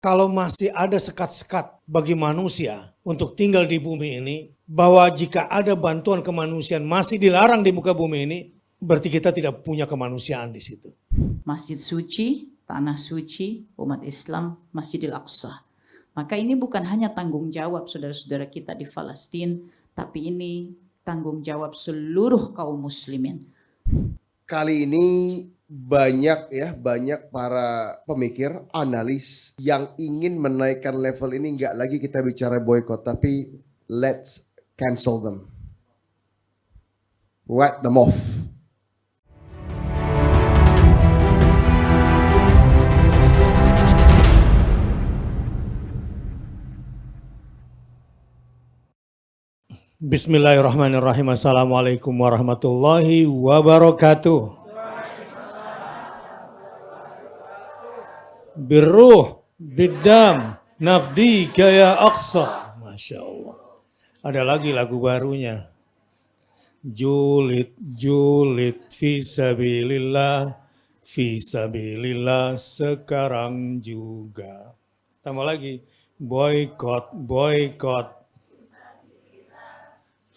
kalau masih ada sekat-sekat bagi manusia untuk tinggal di bumi ini, bahwa jika ada bantuan kemanusiaan masih dilarang di muka bumi ini, berarti kita tidak punya kemanusiaan di situ. Masjid suci, tanah suci, umat Islam, Masjidil Aqsa. Maka ini bukan hanya tanggung jawab saudara-saudara kita di Palestina, tapi ini tanggung jawab seluruh kaum muslimin. Kali ini banyak para pemikir, analis yang ingin menaikkan level ini. Nggak lagi kita bicara boykot, tapi let's cancel them. Write them off. Bismillahirrahmanirrahim. Assalamualaikum warahmatullahi wabarakatuh. Birruh, biddam, nafdi kaya aqsa. Masya Allah. Ada lagi lagu barunya. Julid, julid, fisabilillah sekarang juga. Tambah lagi. Boykot, boykot.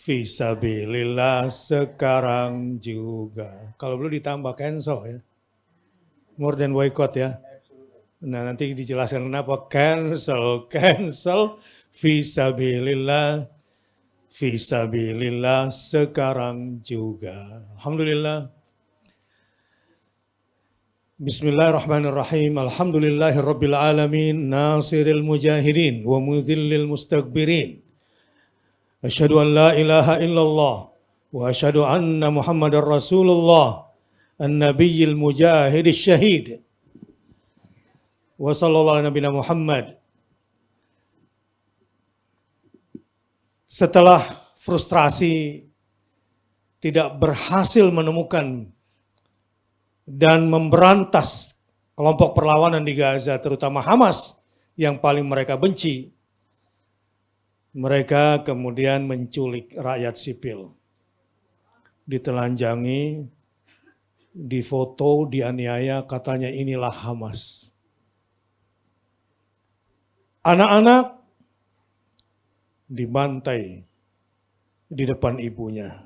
Fisabilillah sekarang juga. Kalau belum ditambah cancel ya. More than boycott ya. Nah nanti dijelaskan kenapa cancel. Fisabilillah sekarang juga. Alhamdulillah. Bismillahirrahmanirrahim. Alhamdulillahirabbil alamin. Nasiril mujahidin wa mudhillil mustakbirin. Asyhadu an la ilaha illallah wa asyhadu anna Muhammadar Rasulullah an-nabiyyil mujahidis syahid. Wa sallallahu ala nabiyina Muhammad. Setelah frustrasi tidak berhasil menemukan dan memberantas kelompok perlawanan di Gaza, terutama Hamas yang paling mereka benci, mereka kemudian menculik rakyat sipil, ditelanjangi, difoto, dianiaya, katanya inilah Hamas. Anak-anak dibantai di depan ibunya,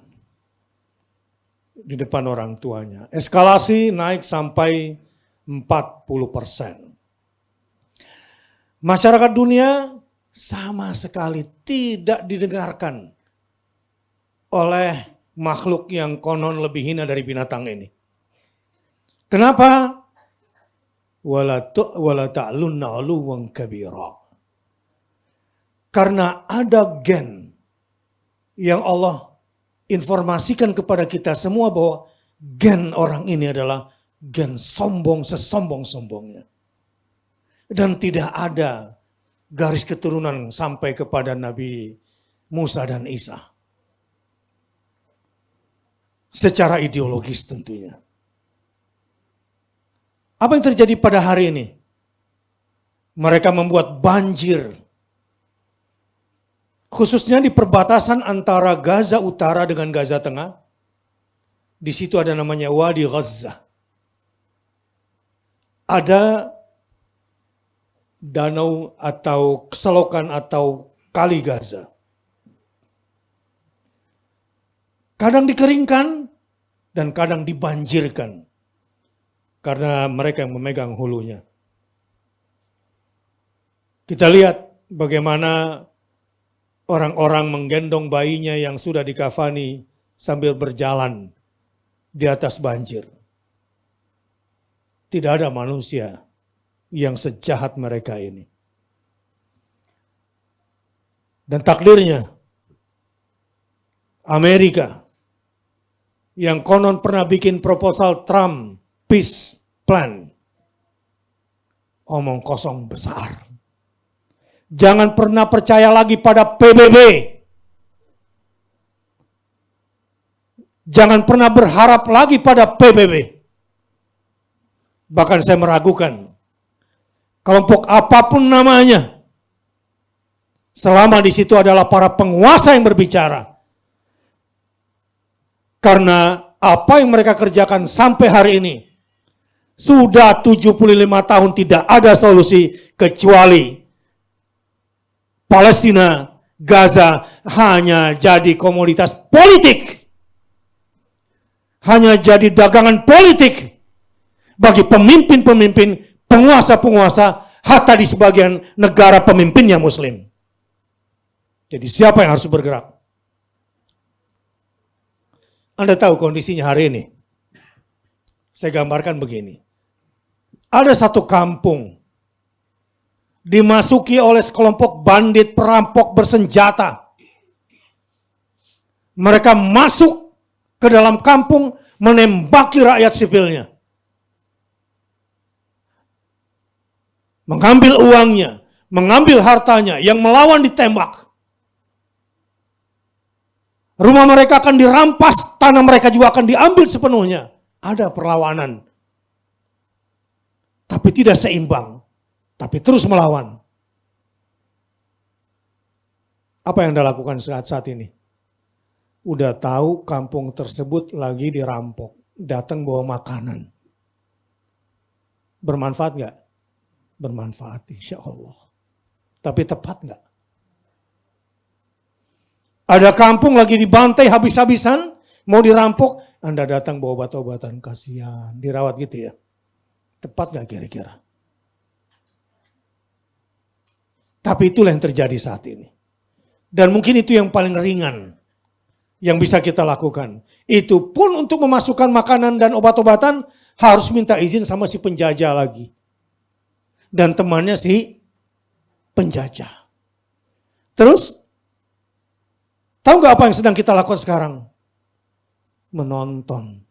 di depan orang tuanya. Eskalasi naik sampai 40%. Masyarakat dunia sama sekali tidak didengarkan oleh makhluk yang konon lebih hina dari binatang ini. Kenapa? Wala ta'lunna 'uluwan kabira. Karena ada gen yang Allah informasikan kepada kita semua bahwa gen orang ini adalah gen sombong sesombong-sombongnya. Dan tidak ada garis keturunan sampai kepada Nabi Musa dan Isa. Secara ideologis tentunya. Apa yang terjadi pada hari ini? Mereka membuat banjir. Khususnya di perbatasan antara Gaza Utara dengan Gaza Tengah. Di situ ada namanya Wadi Gaza. Ada danau atau selokan atau kali Gaza. Kadang dikeringkan dan kadang dibanjirkan karena mereka yang memegang hulunya. Kita lihat bagaimana orang-orang menggendong bayinya yang sudah dikafani sambil berjalan di atas banjir. Tidak ada manusia yang sejahat mereka ini. Dan takdirnya, Amerika yang konon pernah bikin proposal Trump Peace Plan, omong kosong besar. Jangan pernah percaya lagi pada PBB. Jangan pernah berharap lagi pada PBB. Bahkan saya meragukan kelompok apapun namanya, selama di situ adalah para penguasa yang berbicara. Karena apa yang mereka kerjakan sampai hari ini Sudah 75 tahun tidak ada solusi kecuali Palestina, Gaza hanya jadi komoditas politik. Hanya jadi dagangan politik bagi pemimpin-pemimpin, penguasa-penguasa, hatta di sebagian negara pemimpinnya Muslim. Jadi siapa yang harus bergerak? Anda tahu kondisinya hari ini. Saya gambarkan begini. Ada satu kampung dimasuki oleh sekelompok bandit perampok bersenjata. Mereka masuk ke dalam kampung menembaki rakyat sipilnya. Mengambil uangnya, mengambil hartanya, yang melawan ditembak. Rumah mereka akan dirampas, tanah mereka juga akan diambil sepenuhnya. Ada perlawanan. Tapi tidak seimbang. Tapi terus melawan. Apa yang Anda lakukan saat ini? Udah tahu kampung tersebut lagi dirampok. Datang bawa makanan. Bermanfaat nggak? Bermanfaat insya Allah. Tapi tepat nggak? Ada kampung lagi dibantai habis-habisan, mau dirampok, Anda datang bawa obat-obatan, kasihan, dirawat gitu ya. Tepat nggak kira-kira? Tapi itulah yang terjadi saat ini. Dan mungkin itu yang paling ringan yang bisa kita lakukan. Itu pun untuk memasukkan makanan dan obat-obatan harus minta izin sama si penjajah lagi. Dan temannya si penjajah. Terus, tahu nggak apa yang sedang kita lakukan sekarang? Menonton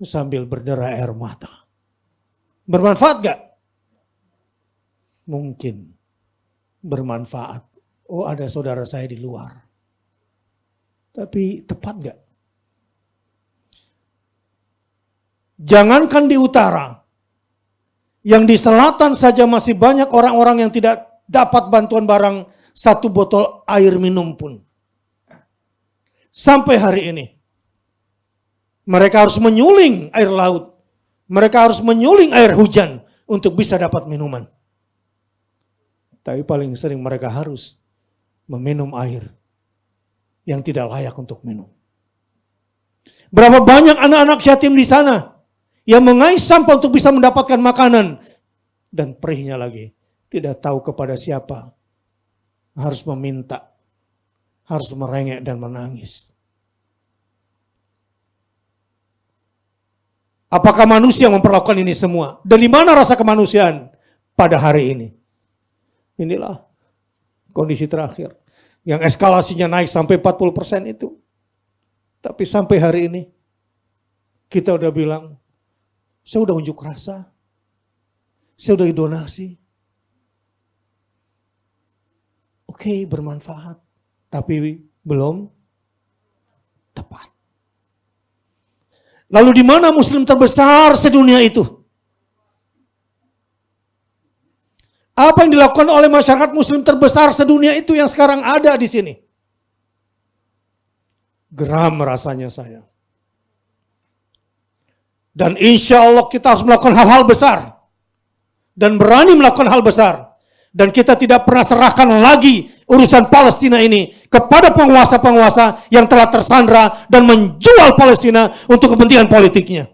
sambil berderai air mata. Bermanfaat nggak? Mungkin bermanfaat. Oh, ada saudara saya di luar. Tapi tepat nggak? Jangankan di utara, yang di selatan saja masih banyak orang-orang yang tidak dapat bantuan barang satu botol air minum pun. Sampai hari ini. Mereka harus menyuling air laut. Mereka harus menyuling air hujan untuk bisa dapat minuman. Tapi paling sering mereka harus meminum air yang tidak layak untuk minum. Berapa banyak anak-anak yatim di sana yang mengais sampah untuk bisa mendapatkan makanan. Dan perihnya lagi, tidak tahu kepada siapa. Harus meminta, harus merengek dan menangis. Apakah manusia memperlakukan ini semua? Dan di mana rasa kemanusiaan pada hari ini? Inilah kondisi terakhir. Yang eskalasinya naik sampai 40% itu. Tapi sampai hari ini, kita udah bilang, saya udah unjuk rasa, saya udah donasi. Oke, bermanfaat, tapi belum tepat. Lalu di mana Muslim terbesar sedunia itu? Apa yang dilakukan oleh masyarakat Muslim terbesar sedunia itu yang sekarang ada di sini? Geram rasanya saya. Dan insya Allah kita harus melakukan hal-hal besar. Dan berani melakukan hal besar. Dan kita tidak pernah serahkan lagi urusan Palestina ini kepada penguasa-penguasa yang telah tersandra dan menjual Palestina untuk kepentingan politiknya.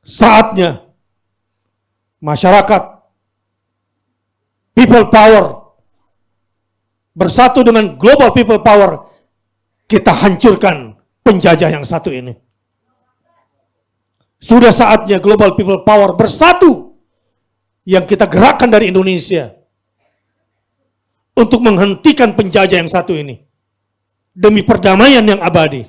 Saatnya masyarakat, people power, bersatu dengan global people power, kita hancurkan penjajah yang satu ini. Sudah saatnya global people power bersatu yang kita gerakkan dari Indonesia untuk menghentikan penjajah yang satu ini demi perdamaian yang abadi.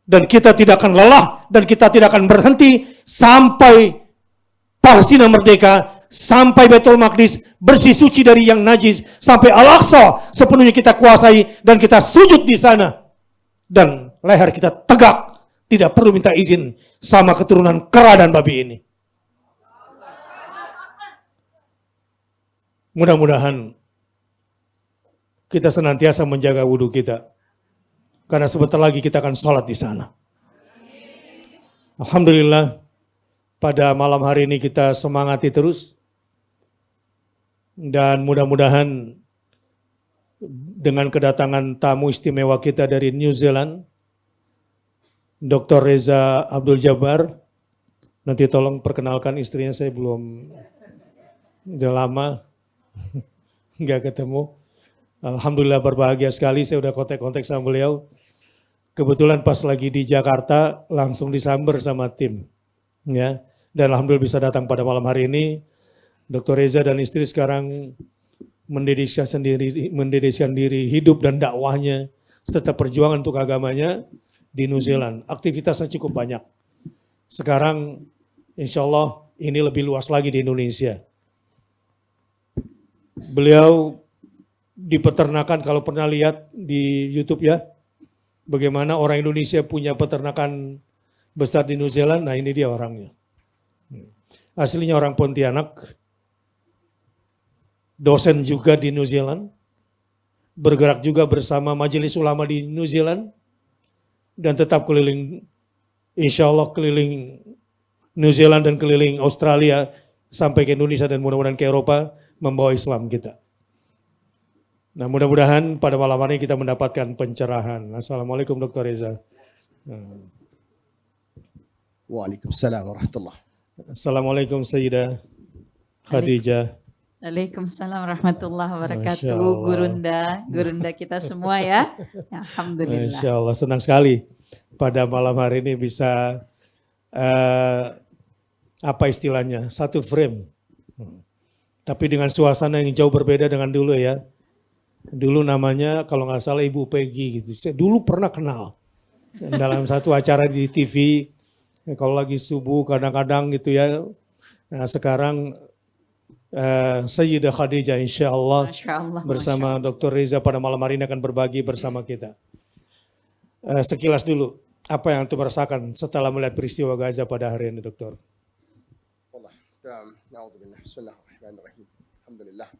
Dan kita tidak akan lelah dan kita tidak akan berhenti sampai Palestina merdeka, sampai Baitul Maqdis bersih suci dari yang najis, sampai Al-Aqsa sepenuhnya kita kuasai dan kita sujud di sana dan leher kita tegak, tidak perlu minta izin sama keturunan kera dan babi ini. Mudah-mudahan kita senantiasa menjaga wudhu kita. Karena sebentar lagi kita akan sholat di sana. Alhamdulillah, pada malam hari ini kita semangati terus. Dan mudah-mudahan dengan kedatangan tamu istimewa kita dari New Zealand, Dr. Reza Abdul Jabbar, nanti tolong perkenalkan istrinya, saya belum, udah lama nggak ketemu. Alhamdulillah berbahagia sekali, saya udah kontak-kontak sama beliau. Kebetulan pas lagi di Jakarta langsung disamber sama tim, ya. Dan alhamdulillah bisa datang pada malam hari ini. Dr. Reza dan istri sekarang mendedikasikan diri hidup dan dakwahnya serta perjuangan untuk agamanya di New Zealand. Aktivitasnya cukup banyak. Sekarang insya Allah ini lebih luas lagi di Indonesia. Beliau di peternakan, kalau pernah lihat di YouTube ya, bagaimana orang Indonesia punya peternakan besar di New Zealand, nah ini dia orangnya. Aslinya orang Pontianak, dosen juga di New Zealand, bergerak juga bersama majelis ulama di New Zealand, dan tetap keliling, insya Allah keliling New Zealand dan keliling Australia, sampai ke Indonesia dan mudah-mudahan ke Eropa, membawa Islam kita. Nah mudah-mudahan pada malam hari ini kita mendapatkan pencerahan. Assalamualaikum Dr. Reza. Waalaikumsalam warahmatullah. Assalamualaikum Sayyidah Khadijah. Waalaikumsalam warahmatullahi wabarakatuh. Masya Allah. Gurunda kita semua ya. Alhamdulillah. Insya Allah senang sekali pada malam hari ini bisa apa istilahnya, satu frame. Tapi dengan suasana yang jauh berbeda dengan dulu ya. Dulu namanya kalau nggak salah Ibu Peggy gitu. Saya dulu pernah kenal dalam satu acara di TV. Kalau lagi subuh kadang-kadang gitu ya. Nah sekarang Sayyidah Khadijah insya Allah bersama Dr. Reza pada malam hari ini akan berbagi bersama kita. Sekilas dulu, apa yang Anda merasakan setelah melihat peristiwa Gaza pada hari ini, Dokter? Bismillahirrahmanirrahim. Alhamdulillah.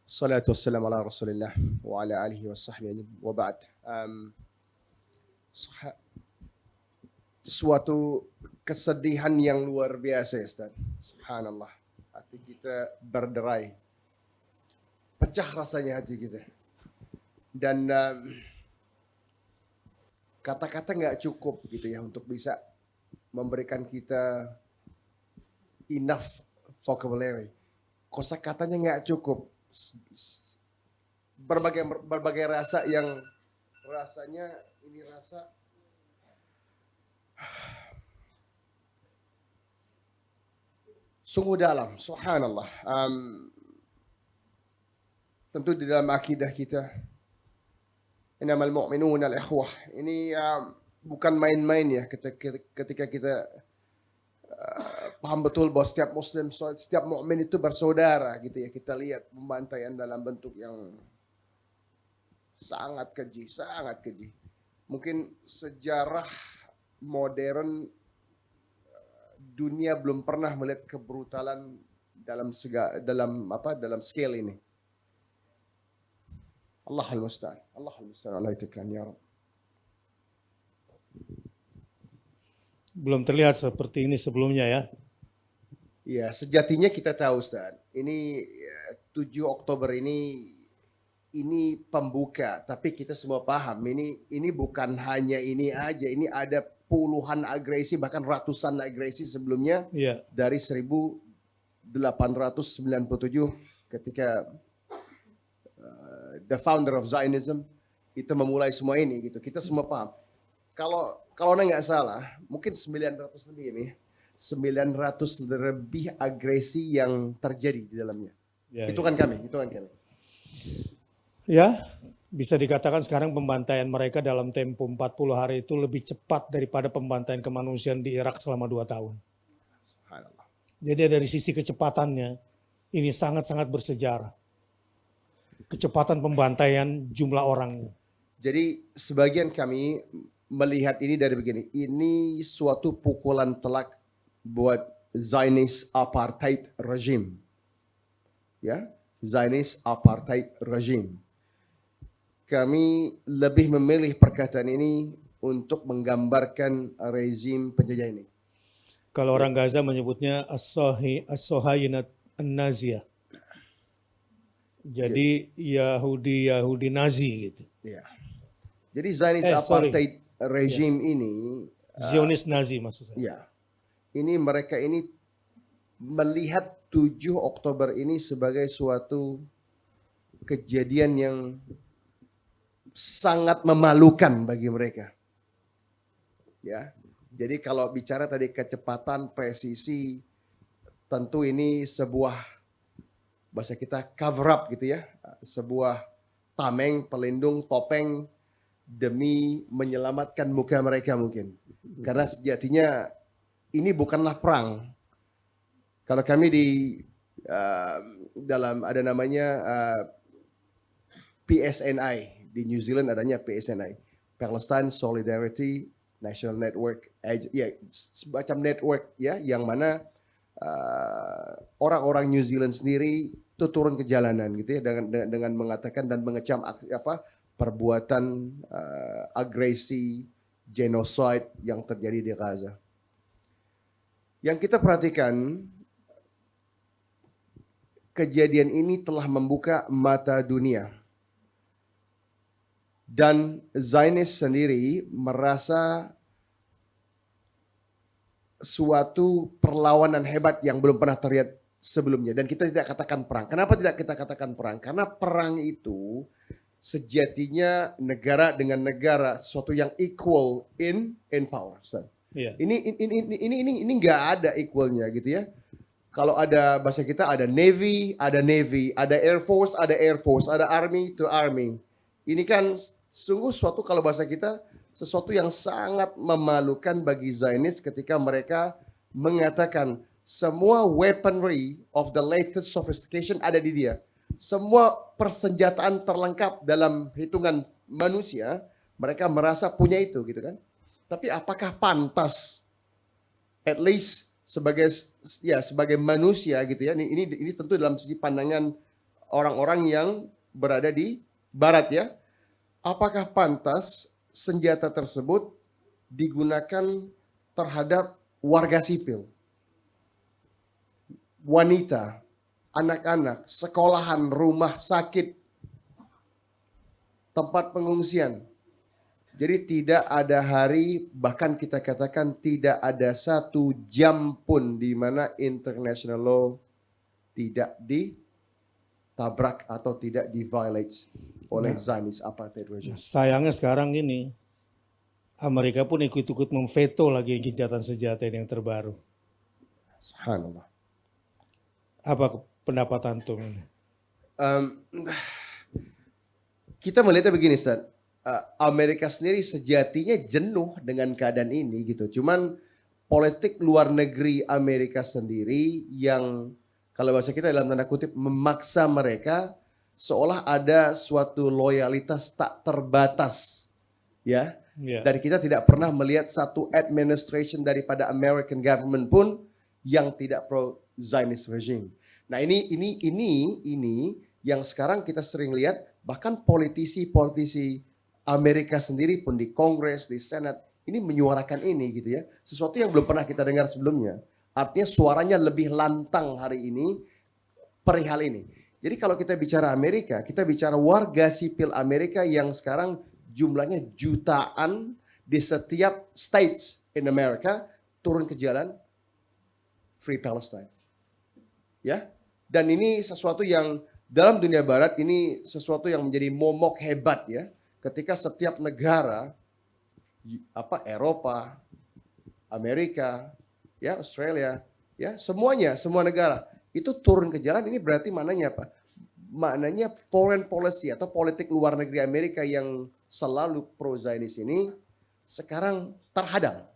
Salatu wassalamu ala Rasulillah wa ala alihi wa sahbihi wa ba'd. Suatu kesedihan yang luar biasa ya Ustaz. Subhanallah. Hati kita berderai. Pecah rasanya hati kita. Dan kata-kata nggak cukup gitu ya untuk bisa memberikan kita enough vocabulary. Kosakatanya nggak cukup. Berbagai rasa yang rasanya ini rasa sungguh dalam, subhanallah. Tentu di dalam akidah kita, innamal mu'minuna al-ikhwah. Ini bukan main-main ya ketika kita paham betul bahwa setiap muslim, setiap mukmin itu bersaudara gitu ya. Kita lihat pembantaian dalam bentuk yang sangat keji, sangat keji. Mungkin sejarah modern dunia belum pernah melihat kebrutalan dalam scale ini. Allahul musta'an. Allahul musta'an. Allah itiklan ya Rabb. Belum terlihat seperti ini sebelumnya ya. Ya, sejatinya kita tahu Ustaz. Ini 7 Oktober ini pembuka, tapi kita semua paham ini bukan hanya ini aja, ini ada puluhan agresi bahkan ratusan agresi sebelumnya dari 1897 ketika the founder of Zionism itu memulai semua ini gitu. Kita semua paham. Kalau nggak salah, mungkin 900 lebih ini, 900 lebih agresi yang terjadi di dalamnya. Itu kan kami. Ya, bisa dikatakan sekarang pembantaian mereka dalam tempo 40 hari itu lebih cepat daripada pembantaian kemanusiaan di Irak selama 2 tahun. Jadi dari sisi kecepatannya, ini sangat-sangat bersejarah. Kecepatan pembantaian jumlah orang. Jadi sebagian kami melihat ini dari begini, ini suatu pukulan telak buat Zionist apartheid regime. Ya, Zionist apartheid regime. Kami lebih memilih perkataan ini untuk menggambarkan rezim penjajah ini. Kalau orang Gaza menyebutnya as-Sohayinat an-Naziyah. Jadi Yahudi Nazi gitu. Ya. Jadi Zionist Sorry. apartheid regime ini, Zionis Nazi maksud saya. ya, ini mereka ini melihat 7 Oktober ini sebagai suatu kejadian yang sangat memalukan bagi mereka. Ya. Jadi kalau bicara tadi kecepatan, presisi, tentu ini sebuah bahasa kita cover up gitu ya. Sebuah tameng, pelindung, topeng demi menyelamatkan muka mereka mungkin. Karena sejatinya ini bukanlah perang. Kalau kami di dalam ada namanya PSNI, di New Zealand adanya PSNI, Palestine Solidarity National Network, ya semacam network ya, yang mana orang-orang New Zealand sendiri itu turun ke jalanan gitu ya, dengan mengatakan dan mengecam perbuatan agresi genocide yang terjadi di Gaza. Yang kita perhatikan, kejadian ini telah membuka mata dunia. Dan Zionis sendiri merasa suatu perlawanan hebat yang belum pernah terlihat sebelumnya. Dan kita tidak katakan perang. Kenapa tidak kita katakan perang? Karena perang itu sejatinya negara dengan negara, sesuatu yang equal in power. Iya. Ini nggak ada equalnya gitu ya. Kalau ada bahasa kita ada Navy, ada Air Force, ada Army to Army. Ini kan sungguh suatu, kalau bahasa kita, sesuatu yang sangat memalukan bagi Zionis ketika mereka mengatakan semua weaponry of the latest sophistication ada di dia. Semua persenjataan terlengkap dalam hitungan manusia, mereka merasa punya itu gitu kan. Tapi apakah pantas, at least sebagai manusia gitu ya, ini tentu dalam sisi pandangan orang-orang yang berada di barat ya, apakah pantas senjata tersebut digunakan terhadap warga sipil, wanita, anak-anak, sekolahan, rumah sakit, tempat pengungsian. Jadi tidak ada hari, bahkan kita katakan tidak ada 1 jam pun di mana international law tidak ditabrak atau tidak di-violate oleh Zionist apartheid regime. Sayangnya sekarang ini Amerika pun ikut-ikut memveto lagi gencatan senjata yang terbaru. Subhanallah. Apa pendapat antum ini? Kita melihatnya begini, Ustaz. Amerika sendiri sejatinya jenuh dengan keadaan ini gitu. Cuman politik luar negeri Amerika sendiri yang kalau bahasa kita dalam tanda kutip memaksa mereka seolah ada suatu loyalitas tak terbatas. Ya. Yeah. Dan kita tidak pernah melihat satu administration daripada American government pun yang tidak pro Zionist regime. Nah, ini yang sekarang kita sering lihat, bahkan politisi Amerika sendiri pun di Kongres, di Senat, ini menyuarakan ini gitu ya. Sesuatu yang belum pernah kita dengar sebelumnya. Artinya suaranya lebih lantang hari ini perihal ini. Jadi kalau kita bicara Amerika, kita bicara warga sipil Amerika yang sekarang jumlahnya jutaan di setiap states in America turun ke jalan Free Palestine. Ya. Dan ini sesuatu yang dalam dunia barat ini sesuatu yang menjadi momok hebat ya. Ketika setiap negara, Eropa, Amerika, ya Australia, ya semuanya, semua negara itu turun ke jalan, ini berarti maknanya apa? Maknanya foreign policy atau politik luar negeri Amerika yang selalu pro-Zionis ini sekarang terhadang.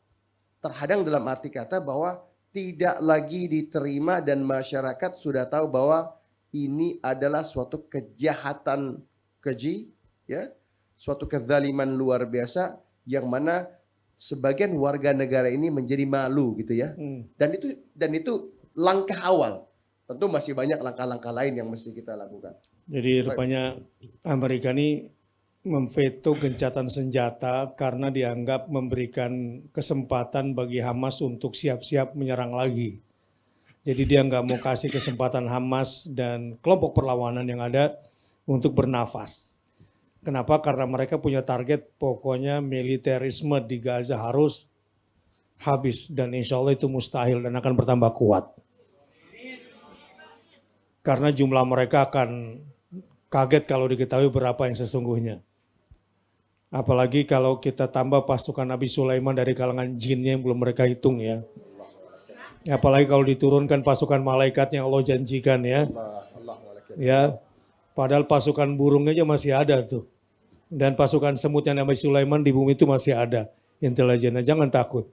Terhadang dalam arti kata bahwa tidak lagi diterima dan masyarakat sudah tahu bahwa ini adalah suatu kejahatan keji, ya. Suatu kezaliman luar biasa yang mana sebagian warga negara ini menjadi malu gitu ya. Dan itu langkah awal. Tentu masih banyak langkah-langkah lain yang mesti kita lakukan. Jadi rupanya Amerika ini memveto gencatan senjata karena dianggap memberikan kesempatan bagi Hamas untuk siap-siap menyerang lagi. Jadi dia nggak mau kasih kesempatan Hamas dan kelompok perlawanan yang ada untuk bernafas. Kenapa? Karena mereka punya target, pokoknya militerisme di Gaza harus habis dan insya Allah itu mustahil dan akan bertambah kuat. Karena jumlah mereka akan kaget kalau diketahui berapa yang sesungguhnya. Apalagi kalau kita tambah pasukan Nabi Sulaiman dari kalangan jinnya yang belum mereka hitung ya. Apalagi kalau diturunkan pasukan malaikat yang Allah janjikan ya. Ya, padahal pasukan burungnya aja masih ada tuh. Dan pasukan semutnya Nabi Sulaiman di bumi itu masih ada. Intelijennya, jangan takut.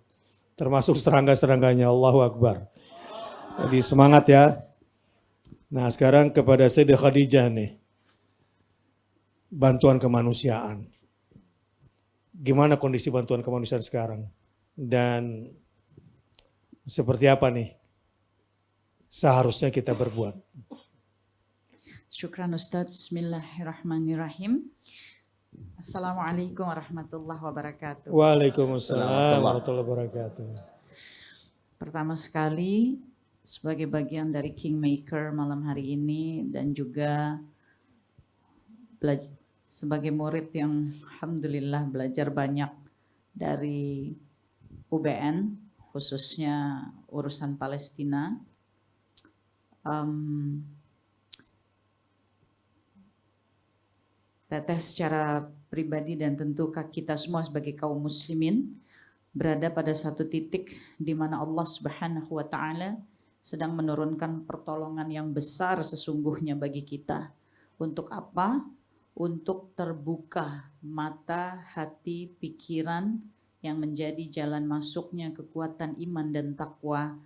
Termasuk serangga-serangganya, Allahu Akbar. Jadi semangat ya. Nah sekarang kepada Sayyidah Khadijah nih. Bantuan kemanusiaan. Gimana kondisi bantuan kemanusiaan sekarang? Dan seperti apa nih seharusnya kita berbuat? Syukran Ustaz, bismillahirrahmanirrahim. Assalamualaikum warahmatullahi wabarakatuh. Waalaikumsalam warahmatullahi wabarakatuh. Pertama sekali, sebagai bagian dari Kingmaker malam hari ini dan juga sebagai murid yang alhamdulillah belajar banyak dari UBN, khususnya urusan Palestina. Teteh secara pribadi dan tentu kita semua sebagai kaum muslimin berada pada satu titik di mana Allah Subhanahu wa taala sedang menurunkan pertolongan yang besar sesungguhnya bagi kita. Untuk apa? Untuk terbuka mata, hati, pikiran yang menjadi jalan masuknya kekuatan iman dan takwa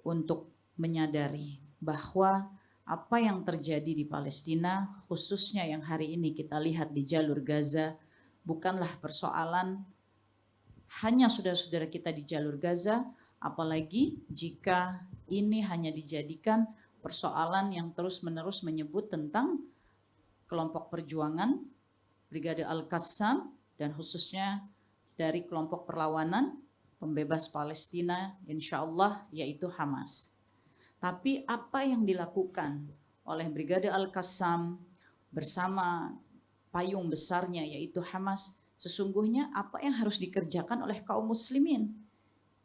untuk menyadari bahwa apa yang terjadi di Palestina, khususnya yang hari ini kita lihat di jalur Gaza, bukanlah persoalan hanya saudara-saudara kita di jalur Gaza, apalagi jika ini hanya dijadikan persoalan yang terus-menerus menyebut tentang kelompok perjuangan, Brigade Al-Qassam, dan khususnya dari kelompok perlawanan pembebas Palestina, insya Allah, yaitu Hamas. Tapi apa yang dilakukan oleh Brigade Al-Qassam bersama payung besarnya yaitu Hamas, sesungguhnya apa yang harus dikerjakan oleh kaum muslimin,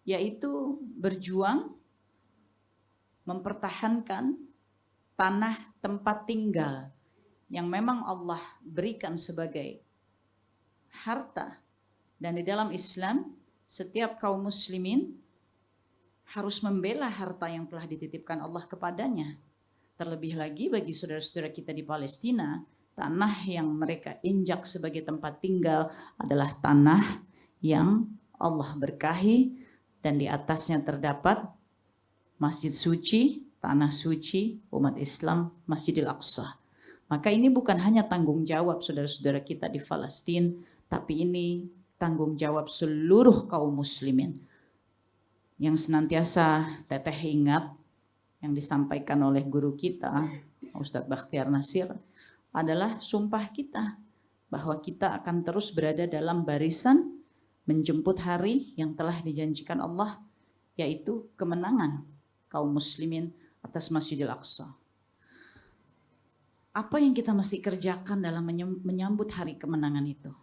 yaitu berjuang mempertahankan tanah tempat tinggal yang memang Allah berikan sebagai harta. Dan di dalam Islam setiap kaum muslimin harus membela harta yang telah dititipkan Allah kepadanya. Terlebih lagi bagi saudara-saudara kita di Palestina, tanah yang mereka injak sebagai tempat tinggal adalah tanah yang Allah berkahi dan di atasnya terdapat masjid suci, tanah suci umat Islam, Masjidil Aqsa. Maka ini bukan hanya tanggung jawab saudara-saudara kita di Palestina, tapi ini tanggung jawab seluruh kaum muslimin. Yang senantiasa teteh ingat yang disampaikan oleh guru kita, Ustadz Bakhtiar Nasir, adalah sumpah kita bahwa kita akan terus berada dalam barisan menjemput hari yang telah dijanjikan Allah, yaitu kemenangan kaum muslimin atas Masjidil Aqsa. Apa yang kita mesti kerjakan dalam menyambut hari kemenangan itu?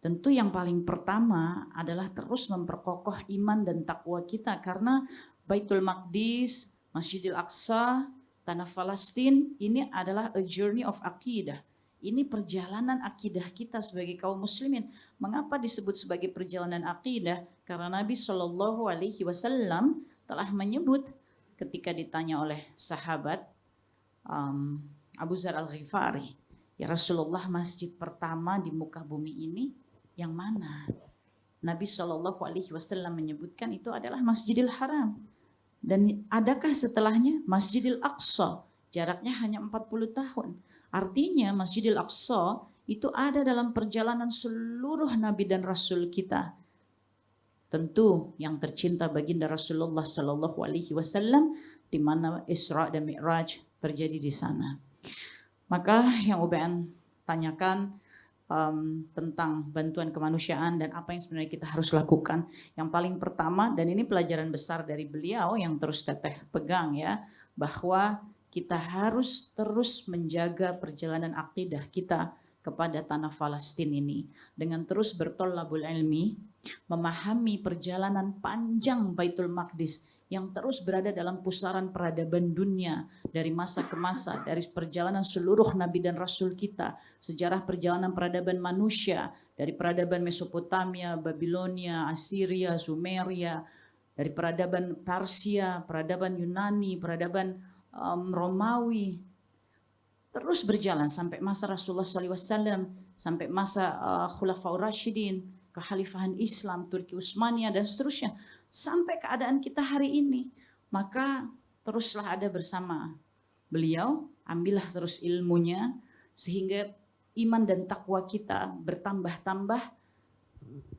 Tentu yang paling pertama adalah terus memperkokoh iman dan takwa kita, karena Baitul Maqdis, Masjidil Aqsa, tanah Palestina ini adalah a journey of akidah. Ini perjalanan akidah kita sebagai kaum muslimin. Mengapa disebut sebagai perjalanan akidah? Karena Nabi SAW telah menyebut ketika ditanya oleh sahabat Abu Dzar Al-Ghifari, ya Rasulullah, masjid pertama di muka bumi ini yang mana? Nabi SAW menyebutkan itu adalah Masjidil Haram. Dan adakah setelahnya? Masjidil Aqsa, jaraknya hanya 40 tahun. Artinya Masjidil Aqsa itu ada dalam perjalanan seluruh Nabi dan Rasul kita. Tentu yang tercinta baginda Rasulullah SAW, di mana Isra dan Mi'raj terjadi di sana. Maka yang UBN tanyakan, tentang bantuan kemanusiaan dan apa yang sebenarnya kita harus lakukan. Yang paling pertama, dan ini pelajaran besar dari beliau yang terus Teteh pegang ya, bahwa kita harus terus menjaga perjalanan akidah kita kepada tanah Palestina ini dengan terus bertolabul ilmi, memahami perjalanan panjang Baitul Maqdis yang terus berada dalam pusaran peradaban dunia dari masa ke masa, dari perjalanan seluruh nabi dan rasul kita, sejarah perjalanan peradaban manusia dari peradaban Mesopotamia, Babilonia, Assyria, Sumeria, dari peradaban Persia, peradaban Yunani, peradaban Romawi, terus berjalan sampai masa Rasulullah SAW, sampai masa Khulafaur Rasyidin, kekhalifahan Islam, Turki Utsmaniyah dan seterusnya, sampai keadaan kita hari ini. Maka teruslah ada bersama beliau, ambillah terus ilmunya, sehingga iman dan takwa kita bertambah-tambah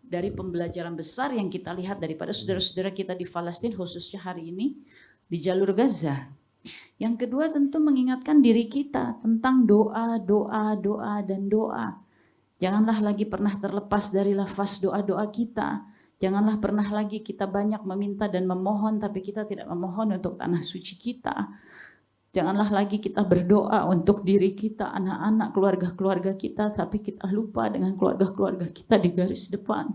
dari pembelajaran besar yang kita lihat daripada saudara-saudara kita di Palestina, khususnya hari ini di jalur Gaza. Yang kedua tentu mengingatkan diri kita tentang doa, dan doa. Janganlah lagi pernah terlepas dari lafaz doa-doa kita. Janganlah pernah lagi kita banyak meminta dan memohon, tapi kita tidak memohon untuk tanah suci kita. Janganlah lagi kita berdoa untuk diri kita, anak-anak, keluarga-keluarga kita, tapi kita lupa dengan keluarga-keluarga kita di garis depan.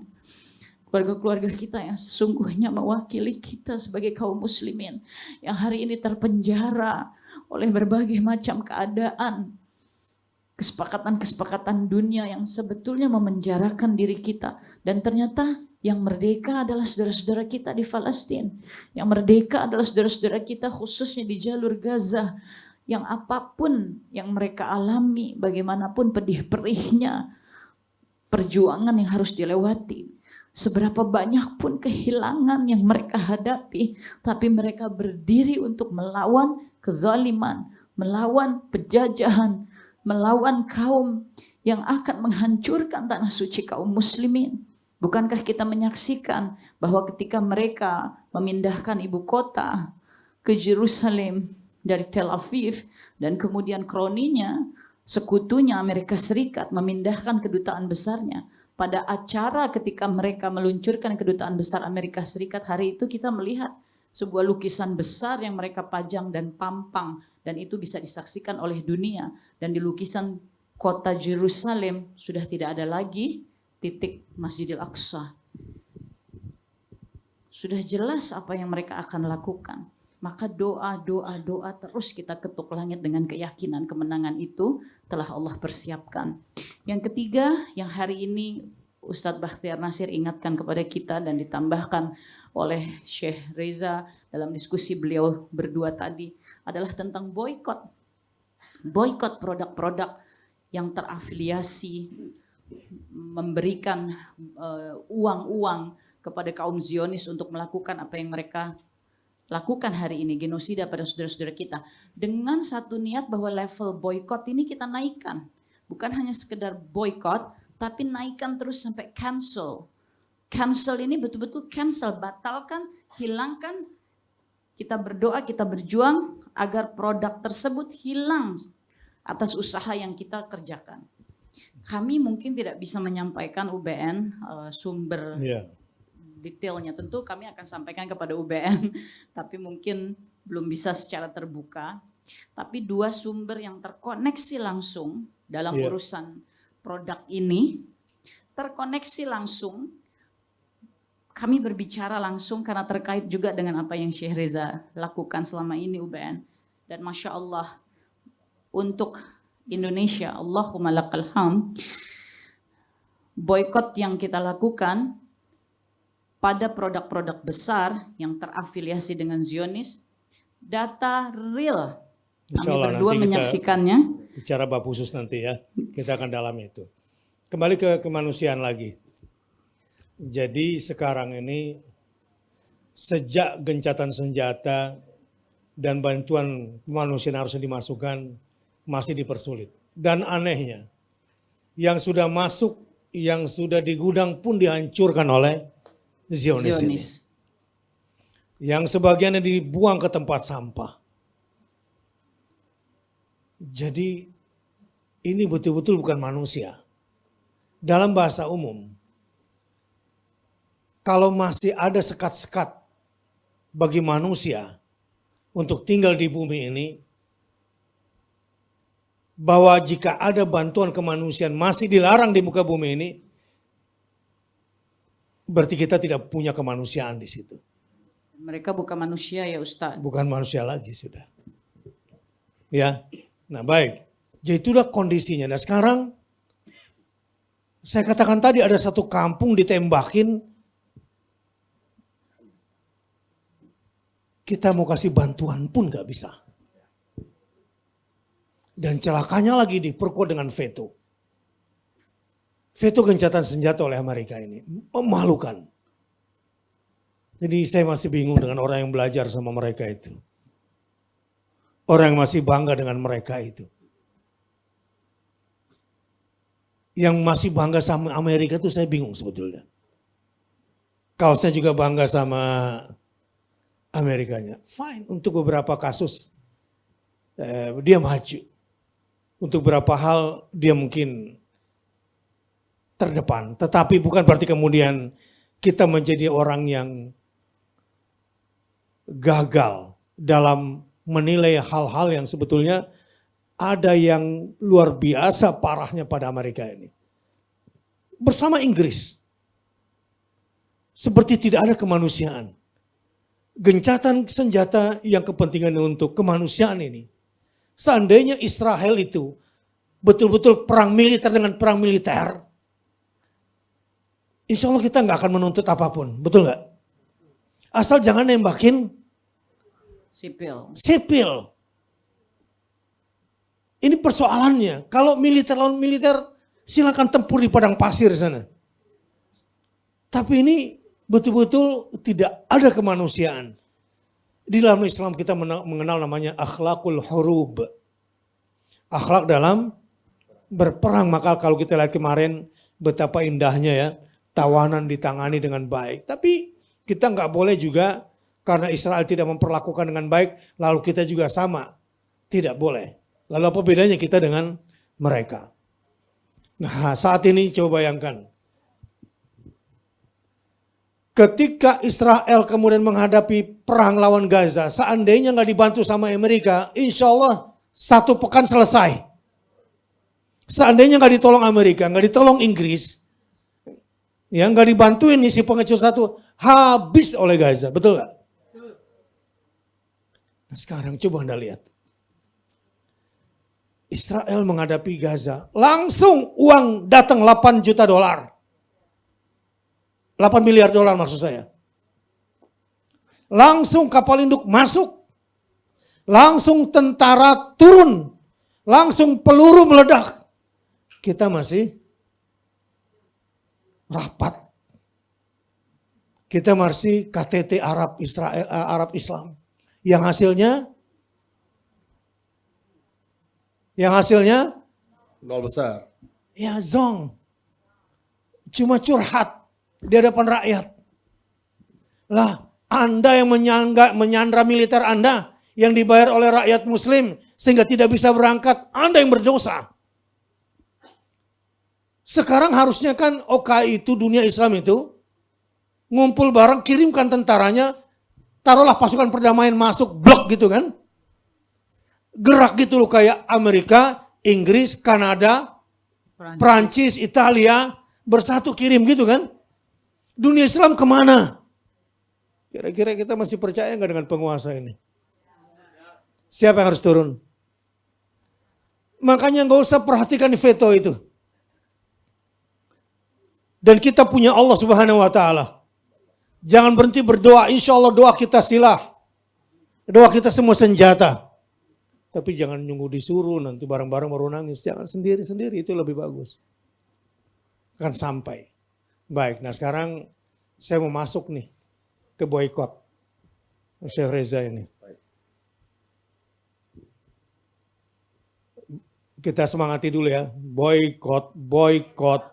Keluarga-keluarga kita yang sesungguhnya mewakili kita sebagai kaum muslimin yang hari ini terpenjara oleh berbagai macam keadaan, kesepakatan-kesepakatan dunia yang sebetulnya memenjarakan diri kita. Dan ternyata yang merdeka adalah saudara-saudara kita di Palestina, yang merdeka adalah saudara-saudara kita khususnya di jalur Gaza, yang apapun yang mereka alami, bagaimanapun pedih-perihnya perjuangan yang harus dilewati, seberapa banyak pun kehilangan yang mereka hadapi, tapi mereka berdiri untuk melawan kezaliman, melawan penjajahan, melawan kaum yang akan menghancurkan tanah suci kaum muslimin. Bukankah kita menyaksikan bahwa ketika mereka memindahkan ibu kota ke Yerusalem dari Tel Aviv, dan kemudian kroninya sekutunya Amerika Serikat memindahkan kedutaan besarnya, pada acara ketika mereka meluncurkan kedutaan besar Amerika Serikat hari itu, kita melihat sebuah lukisan besar yang mereka pajang dan pampang, dan itu bisa disaksikan oleh dunia. Dan di lukisan kota Yerusalem sudah tidak ada lagi titik Masjidil Aqsa. Sudah jelas apa yang mereka akan lakukan. Maka doa terus kita ketuk langit dengan keyakinan kemenangan itu telah Allah persiapkan. Yang ketiga yang hari ini Ustadz Bakhtiar Nasir ingatkan kepada kita dan ditambahkan oleh Syekh Reza dalam diskusi beliau berdua tadi adalah tentang boikot. Boikot produk-produk yang terafiliasi memberikan uang-uang kepada kaum Zionis untuk melakukan apa yang mereka lakukan hari ini, genosida pada saudara-saudara kita, dengan satu niat bahwa level boykot ini kita naikkan, bukan hanya sekedar boykot, tapi naikkan terus sampai cancel. Cancel ini betul-betul cancel, batalkan, hilangkan. Kita berdoa, kita berjuang agar produk tersebut hilang atas usaha yang kita kerjakan. Kami mungkin tidak bisa menyampaikan UBN sumber detailnya, tentu kami akan sampaikan kepada UBN, tapi mungkin belum bisa secara terbuka. Tapi dua sumber yang terkoneksi langsung dalam urusan produk ini, terkoneksi langsung, kami berbicara langsung karena terkait juga dengan apa yang Syekh Reza lakukan selama ini UBN. Dan Masya Allah, untuk Indonesia, Allahumma lakal hamd, boykot yang kita lakukan pada produk-produk besar yang terafiliasi dengan Zionis, data real. Kami berdua menyaksikannya. Bicara bab khusus nanti ya, kita akan dalami itu. Kembali ke kemanusiaan lagi. Jadi sekarang ini sejak gencatan senjata dan bantuan kemanusiaan harus dimasukkan masih dipersulit. Dan anehnya, yang sudah masuk, yang sudah di gudang pun dihancurkan oleh Zionis. Ini. Yang sebagiannya dibuang ke tempat sampah. Jadi ini betul-betul bukan manusia. dalam bahasa umum, kalau masih ada sekat-sekat bagi manusia untuk tinggal di bumi ini, bahwa jika ada bantuan kemanusiaan masih dilarang di muka bumi ini, berarti kita tidak punya kemanusiaan di situ. Mereka bukan manusia ya Ustaz. Bukan manusia lagi sudah. Ya, nah baik. Jadi itulah kondisinya. Nah sekarang, saya katakan tadi ada satu kampung ditembakin, kita mau kasih bantuan pun gak bisa. Dan celakanya lagi diperkuat dengan veto. Veto gencatan senjata oleh Amerika ini. Memalukan. Jadi saya masih bingung dengan orang yang belajar sama mereka itu. Orang yang masih bangga dengan mereka itu. Yang masih bangga sama Amerika itu saya bingung sebetulnya. Kalau saya juga bangga sama Amerikanya. Fine, untuk beberapa kasus dia maju. Untuk beberapa hal dia mungkin terdepan. Tetapi bukan berarti kemudian kita menjadi orang yang gagal dalam menilai hal-hal yang sebetulnya ada yang luar biasa parahnya pada Amerika ini. Bersama Inggris. Seperti tidak ada kemanusiaan. Gencatan senjata yang kepentingan untuk kemanusiaan ini. Seandainya Israel itu betul-betul perang militer dengan perang militer, insya Allah kita nggak akan menuntut apapun, betul nggak? Asal jangan nembakin sipil. Ini persoalannya. Kalau militer lawan militer, silakan tempur di padang pasir sana. Tapi ini betul-betul tidak ada kemanusiaan. Di dalam Islam kita mengenal namanya akhlakul hurub. Akhlak dalam berperang. Maka kalau kita lihat kemarin betapa indahnya ya, tawanan ditangani dengan baik. Tapi kita nggak boleh juga karena Israel tidak memperlakukan dengan baik, lalu kita juga sama. Tidak boleh. Lalu apa bedanya kita dengan mereka? Nah saat ini coba bayangkan. Ketika Israel kemudian menghadapi perang lawan Gaza, seandainya nggak dibantu sama Amerika, insya Allah 1 pekan selesai. Seandainya nggak ditolong Amerika, nggak ditolong Inggris, ya nggak dibantuin nih si pengecut satu, habis oleh Gaza, betul nggak? Nah sekarang coba Anda lihat. Israel menghadapi Gaza, langsung uang datang 8 juta dolar. 8 miliar dolar maksud saya. Langsung kapal induk masuk. Langsung tentara turun. Langsung peluru meledak. Kita masih rapat. Kita masih KTT Arab Islam. Yang hasilnya Nol besar. ya zong. Cuma curhat di hadapan rakyat. Lah, Anda yang menyandra militer Anda yang dibayar oleh rakyat muslim sehingga tidak bisa berangkat, Anda yang berdosa. Sekarang harusnya kan OKI itu, dunia Islam itu, ngumpul bareng, kirimkan tentaranya, taruhlah pasukan perdamaian masuk, blok gitu kan. Gerak gitu loh kayak Amerika, Inggris, Kanada, Prancis, Italia, bersatu kirim gitu kan. Dunia Islam kemana? Kira-kira kita masih percaya nggak dengan penguasa ini? Siapa yang harus turun? Makanya nggak usah perhatikan veto itu. Dan kita punya Allah Subhanahu Wa Taala. Jangan berhenti berdoa. Insya Allah doa kita silah. Doa kita semua senjata. Tapi jangan nunggu disuruh nanti bareng-bareng baru nangis. Jangan sendiri-sendiri, itu lebih bagus. Akan sampai. Baik, nah sekarang saya mau masuk nih ke boykot. Syekh Reza ini. Kita semangati dulu ya. Boykot,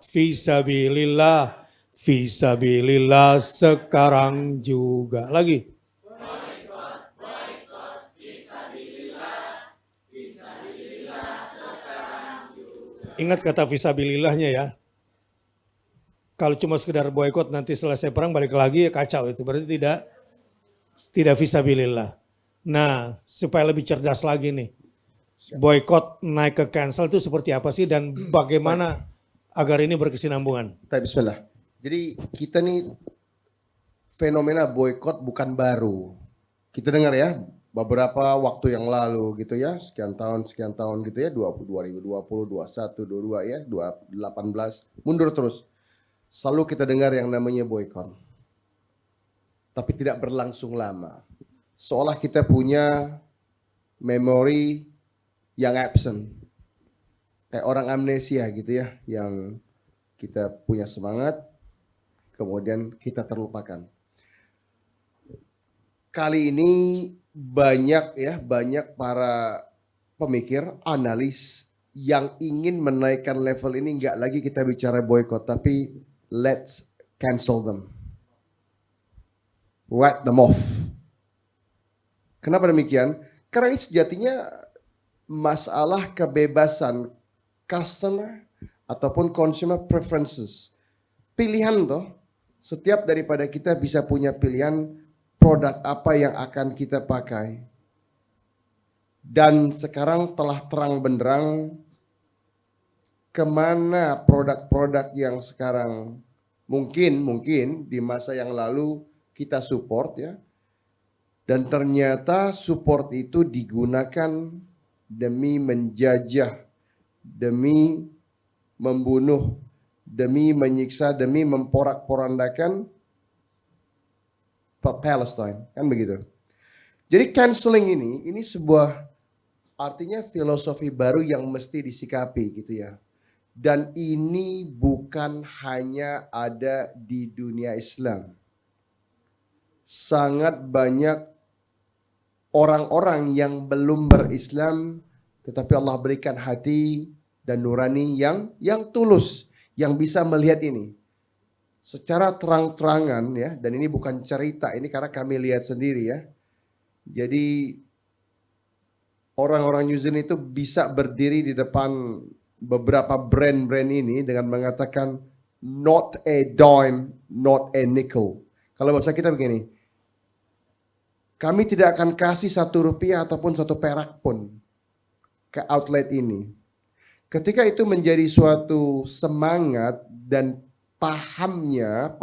fisabilillah. Fisabilillah sekarang juga. Lagi. Ingat kata fisabilillahnya ya. Kalau cuma sekedar boykot nanti selesai perang balik lagi ya kacau itu. Berarti tidak fisabilillah. Nah, supaya lebih cerdas lagi nih. Boykot naik ke cancel itu seperti apa sih dan bagaimana agar ini berkesinambungan? Bismillah. Jadi kita nih fenomena boykot bukan baru. Kita dengar ya beberapa waktu yang lalu gitu ya, sekian tahun gitu ya, 2020, 21, 22 ya, 2018, mundur terus. Selalu kita dengar yang namanya boykot. Tapi tidak berlangsung lama. Seolah kita punya memori yang absent. Kayak orang amnesia gitu ya, yang kita punya semangat, kemudian kita terlupakan. Kali ini banyak para pemikir, analis yang ingin menaikkan level ini, nggak lagi kita bicara boykot, tapi let's cancel them. Write them off. Kenapa demikian? Karena ini sejatinya masalah kebebasan customer ataupun consumer preferences. Pilihan toh, setiap daripada kita bisa punya pilihan produk apa yang akan kita pakai. Dan sekarang telah terang benderang kemana produk-produk yang sekarang mungkin di masa yang lalu kita support ya. Dan ternyata support itu digunakan demi menjajah, demi membunuh, demi menyiksa, demi memporak-porandakan Palestine, kan begitu. Jadi canceling ini sebuah artinya filosofi baru yang mesti disikapi gitu ya. Dan ini bukan hanya ada di dunia Islam. Sangat banyak orang-orang yang belum berislam tetapi Allah berikan hati dan nurani yang tulus yang bisa melihat ini secara terang-terangan ya, dan ini bukan cerita, ini karena kami lihat sendiri ya. Jadi orang-orang New Zealand itu bisa berdiri di depan beberapa brand-brand ini dengan mengatakan not a dime, not a nickel. Kalau bahasa kita begini, kami tidak akan kasih Rp1 ataupun 1 perak pun ke outlet ini. Ketika itu menjadi suatu semangat dan pahamnya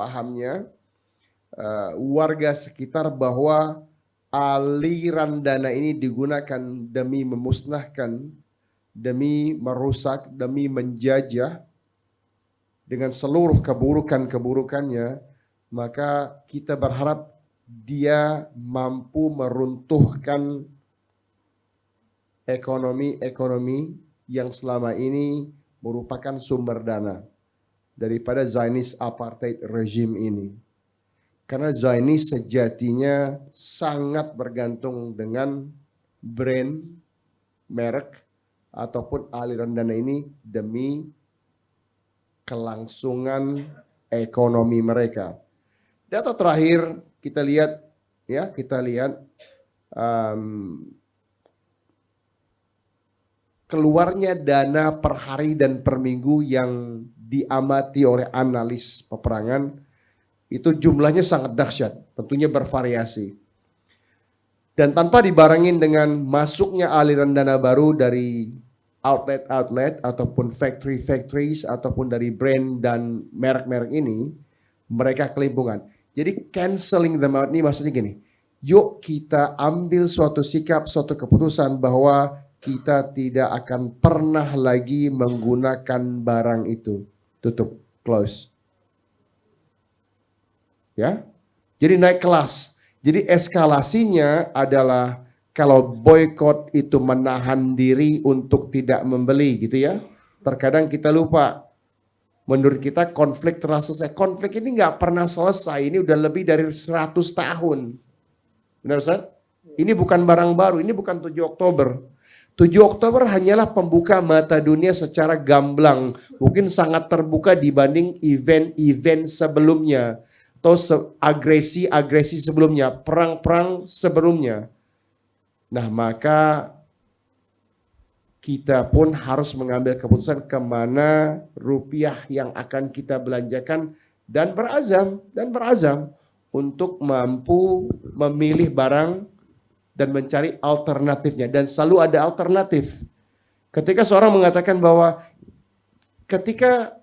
warga sekitar bahwa aliran dana ini digunakan demi memusnahkan, demi merusak, demi menjajah dengan seluruh keburukan-keburukannya, maka kita berharap dia mampu meruntuhkan ekonomi yang selama ini merupakan sumber dana daripada Zionist apartheid regime ini. Karena Zionist sejatinya sangat bergantung dengan brand, merek, ataupun aliran dana ini demi kelangsungan ekonomi mereka. Data terakhir kita lihat keluarnya dana per hari dan per minggu yang diamati oleh analis peperangan itu jumlahnya sangat dahsyat, tentunya bervariasi. Dan tanpa dibarengin dengan masuknya aliran dana baru dari outlet ataupun factories ataupun dari brand dan merek-merek ini, mereka kelimpungan. Jadi canceling them out ini maksudnya gini, yuk kita ambil suatu sikap, suatu keputusan bahwa kita tidak akan pernah lagi menggunakan barang itu. Tutup, close. Ya, jadi naik kelas. Jadi eskalasinya adalah kalau boykot itu menahan diri untuk tidak membeli gitu ya. Terkadang kita lupa. Menurut kita konflik telah selesai. Konflik ini nggak pernah selesai. Ini udah lebih dari 100 tahun. Benar Ustaz? Ini bukan barang baru. Ini bukan 7 Oktober. 7 Oktober hanyalah pembuka mata dunia secara gamblang. Mungkin sangat terbuka dibanding event-event sebelumnya. Atau agresi-agresi sebelumnya. Perang-perang sebelumnya. Nah maka kita pun harus mengambil keputusan kemana rupiah yang akan kita belanjakan dan berazam untuk mampu memilih barang dan mencari alternatifnya, dan selalu ada alternatif. Ketika seorang mengatakan bahwa ketika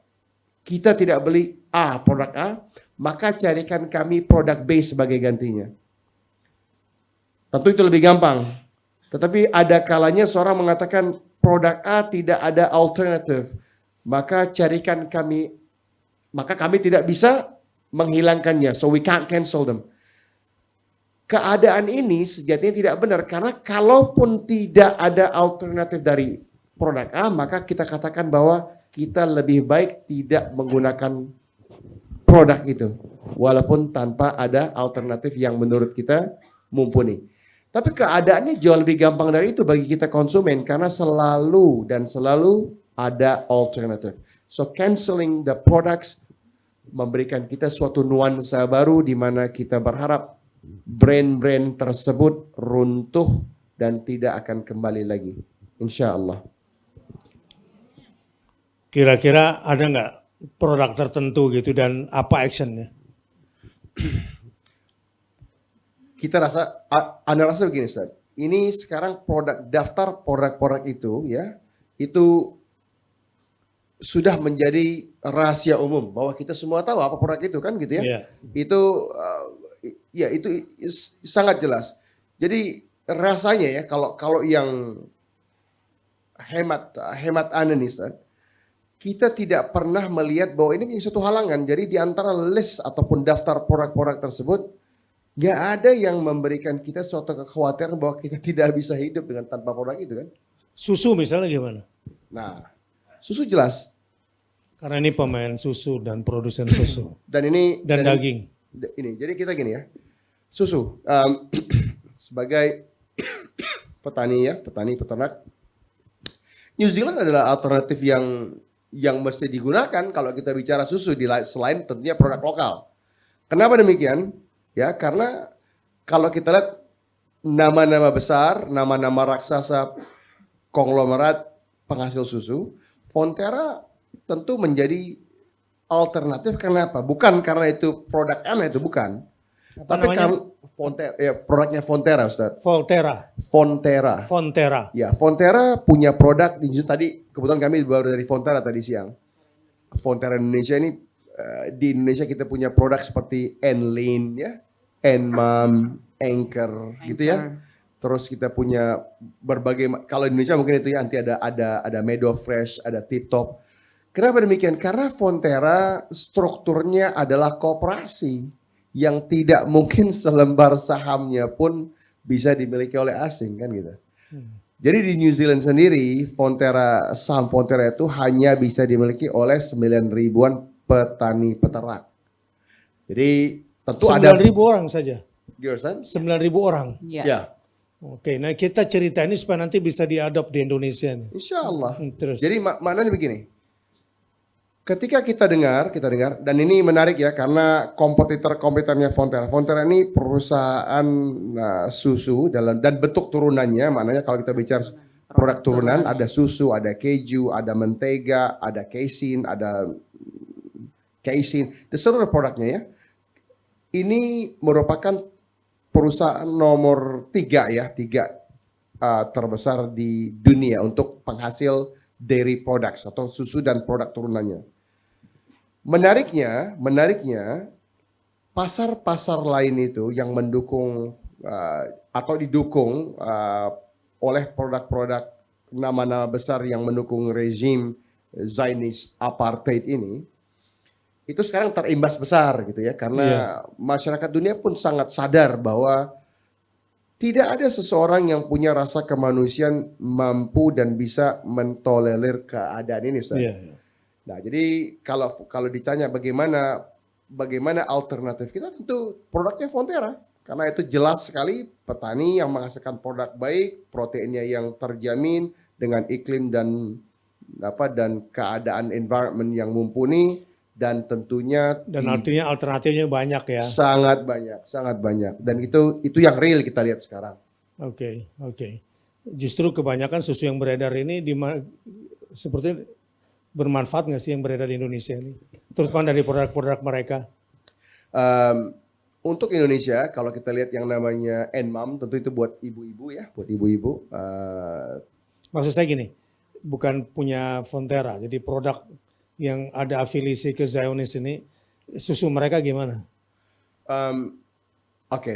kita tidak beli produk A, maka carikan kami produk B sebagai gantinya. Tentu itu lebih gampang. Tetapi ada kalanya seorang mengatakan produk A tidak ada alternatif, maka kami tidak bisa menghilangkannya, so we can't cancel them. Keadaan ini sejatinya tidak benar, karena kalaupun tidak ada alternatif dari produk A, maka kita katakan bahwa kita lebih baik tidak menggunakan produk itu, walaupun tanpa ada alternatif yang menurut kita mumpuni. Tapi keadaannya jauh lebih gampang dari itu bagi kita konsumen, karena selalu ada alternatif. So canceling the products memberikan kita suatu nuansa baru di mana kita berharap brand-brand tersebut runtuh dan tidak akan kembali lagi. Insya Allah. Kira-kira ada nggak produk tertentu gitu dan apa actionnya? Anda rasa begini, Ustaz. Ini sekarang daftar produk-produk itu ya, itu sudah menjadi rahasia umum bahwa kita semua tahu apa produk itu kan gitu ya. Yeah. Itu sangat jelas. Jadi rasanya ya kalau yang hemat Anda nih, Ustaz, kita tidak pernah melihat bahwa ini menjadi suatu halangan. Jadi di antara list ataupun daftar produk-produk tersebut, gak ada yang memberikan kita suatu kekhawatiran bahwa kita tidak bisa hidup dengan tanpa produk itu kan. Susu misalnya gimana? Nah, susu jelas. Karena ini pemain susu dan produsen susu. Dan daging. Jadi kita gini ya, susu. Sebagai petani peternak, New Zealand adalah alternatif yang mesti digunakan kalau kita bicara susu, selain tentunya produk lokal. Kenapa demikian? Ya, karena kalau kita lihat nama-nama besar, nama-nama raksasa konglomerat penghasil susu, Fonterra tentu menjadi alternatif. Kenapa? Bukan karena itu produk aneh, itu bukan. Tapi karena produknya Fonterra, Ustaz. Fonterra. Ya, Fonterra punya produk tadi kebetulan kami baru dari Fonterra tadi siang. Fonterra Indonesia ini di Indonesia kita punya produk seperti Enlin ya, Enmam, Anchor gitu ya. Terus kita punya berbagai, kalau Indonesia mungkin itu ya, nanti ada Meadow Fresh, ada Tip Top. Kenapa demikian? Karena Fonterra strukturnya adalah koperasi yang tidak mungkin selembar sahamnya pun bisa dimiliki oleh asing kan gitu. Jadi di New Zealand sendiri saham Fonterra itu hanya bisa dimiliki oleh 9.000-an petani peternak. Jadi tentu 9.000 orang saja. 9.000 orang. Ya. Oke, nah kita cerita ini supaya nanti bisa diadop di Indonesia nih. Insya Allah. Terus. Jadi maknanya begini. Ketika kita dengar, dan ini menarik ya, karena kompetitornya Fonterra. Fonterra ini perusahaan susu dan bentuk turunannya, maknanya kalau kita bicara produk turunan, ada susu, ada keju, ada mentega, ada casein, seluruh produknya ya. Ini merupakan perusahaan nomor 3 terbesar di dunia untuk penghasil dairy products atau susu dan produk turunannya. Menariknya pasar-pasar lain itu yang mendukung atau didukung oleh produk-produk nama-nama besar yang mendukung rezim Zionist apartheid ini, itu sekarang terimbas besar gitu ya, karena masyarakat dunia pun sangat sadar bahwa tidak ada seseorang yang punya rasa kemanusiaan mampu dan bisa mentolerir keadaan ini, Ustaz. Nah, jadi kalau ditanya bagaimana alternatif, kita tentu produknya Fonterra, karena itu jelas sekali petani yang menghasilkan produk baik, proteinnya yang terjamin dengan iklim dan keadaan environment yang mumpuni. Dan tentunya artinya alternatifnya banyak ya. Sangat banyak. Dan itu yang real kita lihat sekarang. Oke. Justru kebanyakan susu yang beredar ini seperti bermanfaat nggak sih yang beredar di Indonesia ini? Terutama dari produk-produk mereka. Untuk Indonesia, kalau kita lihat yang namanya Enmam, tentu itu buat ibu-ibu ya, buat ibu-ibu. Maksud saya gini, bukan punya Fonterra, jadi produk yang ada afiliasi ke Zionis ini, susu mereka gimana? Oke,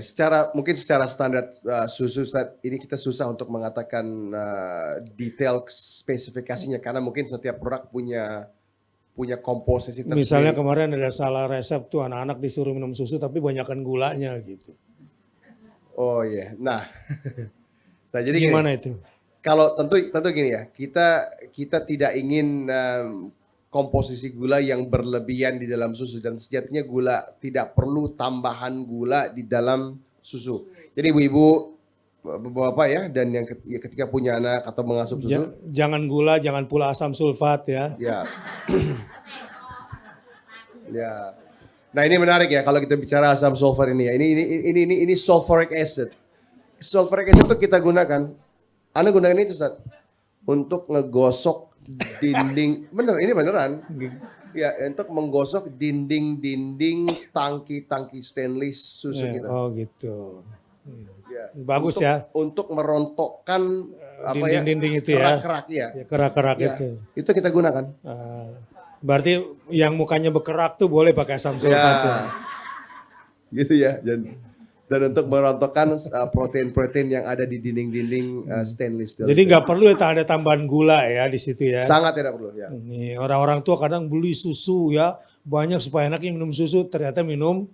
mungkin secara standar susu ini kita susah untuk mengatakan detail spesifikasinya karena mungkin setiap produk punya komposisi tersendiri. Misalnya kemarin ada salah resep tuh anak-anak disuruh minum susu tapi banyakkan gulanya gitu. Oh iya, nah jadi Gimana gini, itu? kalau tentu gini ya, kita tidak ingin komposisi gula yang berlebihan di dalam susu dan sejatinya gula tidak perlu tambahan gula di dalam susu. Jadi ibu-ibu, bapak ya, dan yang ketika punya anak atau mengasup susu, Jangan gula, jangan pula asam sulfat ya. ya, ya. Nah ini menarik ya kalau kita bicara asam sulfur ini ya. Ini sulfuric acid. Sulfuric acid itu kita gunakan. Anda gunakan itu Ustaz untuk ngegosok dinding. Ini beneran. Ya, untuk menggosok dinding-dinding tangki-tangki stainless susu kita. Oh gitu. Ya. Bagus ya. Untuk merontokkan apa ya? Dinding-dinding itu ya. Kerak-kerak ya. Ya, kerak-kerak Ya, itu. itu kita gunakan. Berarti yang mukanya berkerak tuh boleh pakai asam sulfat ya. Gitu ya. Dan untuk merontokkan protein-protein yang ada di dinding-dinding stainless steel. Jadi nggak perlu ada tambahan gula ya di situ ya. Sangat tidak perlu ya. Nih orang-orang tua kadang beli susu ya banyak supaya anaknya minum susu ternyata minum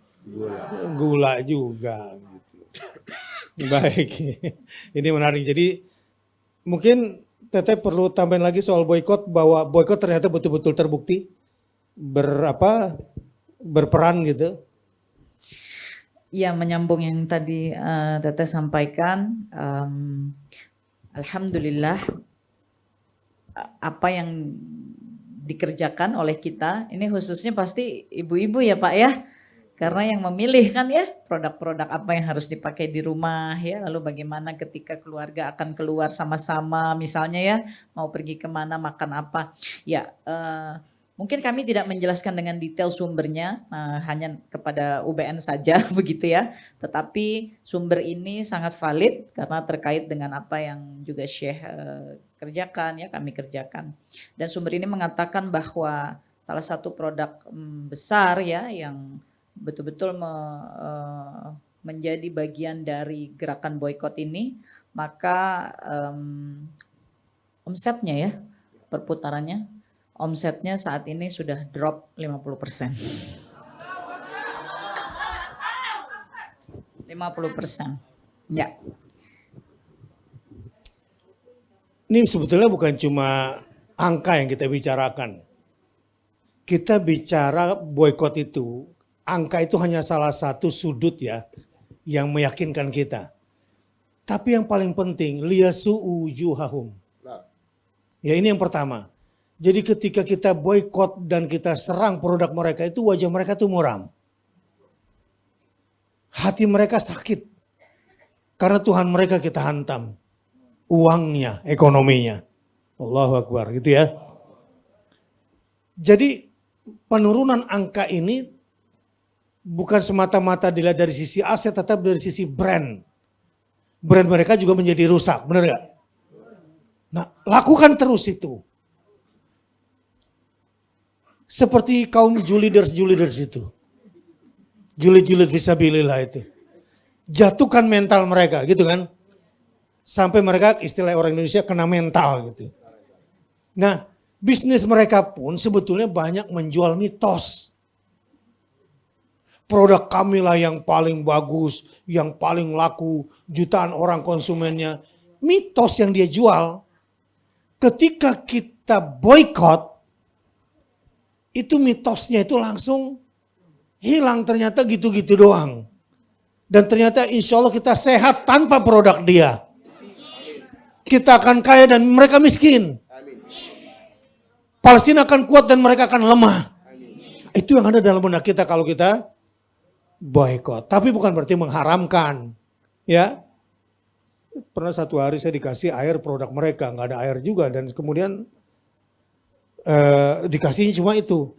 gula juga. Gitu. Baik, ini menarik. Jadi mungkin Teteh perlu tambahin lagi soal boykot bahwa boykot ternyata betul-betul terbukti berperan gitu. Ya, menyambung yang tadi Teteh sampaikan, alhamdulillah apa yang dikerjakan oleh kita, ini khususnya pasti ibu-ibu ya Pak ya, karena yang memilih kan ya produk-produk apa yang harus dipakai di rumah ya, lalu bagaimana ketika keluarga akan keluar sama-sama misalnya ya, mau pergi kemana, makan apa, ya mungkin kami tidak menjelaskan dengan detail sumbernya, hanya kepada UBN saja begitu ya. Tetapi sumber ini sangat valid karena terkait dengan apa yang juga Syekh kerjakan ya, kami kerjakan. Dan sumber ini mengatakan bahwa salah satu produk besar ya yang betul-betul menjadi bagian dari gerakan boykot ini, maka omsetnya ya, perputarannya, omsetnya saat ini sudah drop 50%. 50%. Ya. Ini sebetulnya bukan cuma angka yang kita bicarakan. Kita bicara boykot itu, angka itu hanya salah satu sudut ya yang meyakinkan kita. Tapi yang paling penting, liyasu'u wujuhahum. Ya ini yang pertama. Jadi ketika kita boykot dan kita serang produk mereka itu wajah mereka tuh muram. Hati mereka sakit. Karena Tuhan mereka kita hantam. Uangnya, ekonominya. Allahu Akbar gitu ya. Jadi penurunan angka ini bukan semata-mata dilihat dari sisi aset tetapi dari sisi brand. Brand mereka juga menjadi rusak, benar gak? Nah lakukan terus itu. Seperti kaum juliders itu. Julid fisabilillah itu. Jatuhkan mental mereka gitu kan. Sampai mereka istilah orang Indonesia kena mental gitu. Nah bisnis mereka pun sebetulnya banyak menjual mitos. Produk kamilah yang paling bagus, yang paling laku, jutaan orang konsumennya. Mitos yang dia jual. Ketika kita boykot, itu mitosnya itu langsung hilang, ternyata gitu-gitu doang. Dan ternyata insya Allah kita sehat tanpa produk dia. Kita akan kaya dan mereka miskin. Palestina akan kuat dan mereka akan lemah. Itu yang ada dalam benak kita kalau kita boykot. Tapi bukan berarti mengharamkan. Ya, pernah satu hari saya dikasih air produk mereka, nggak ada air juga, dan kemudian dikasihnya cuma itu.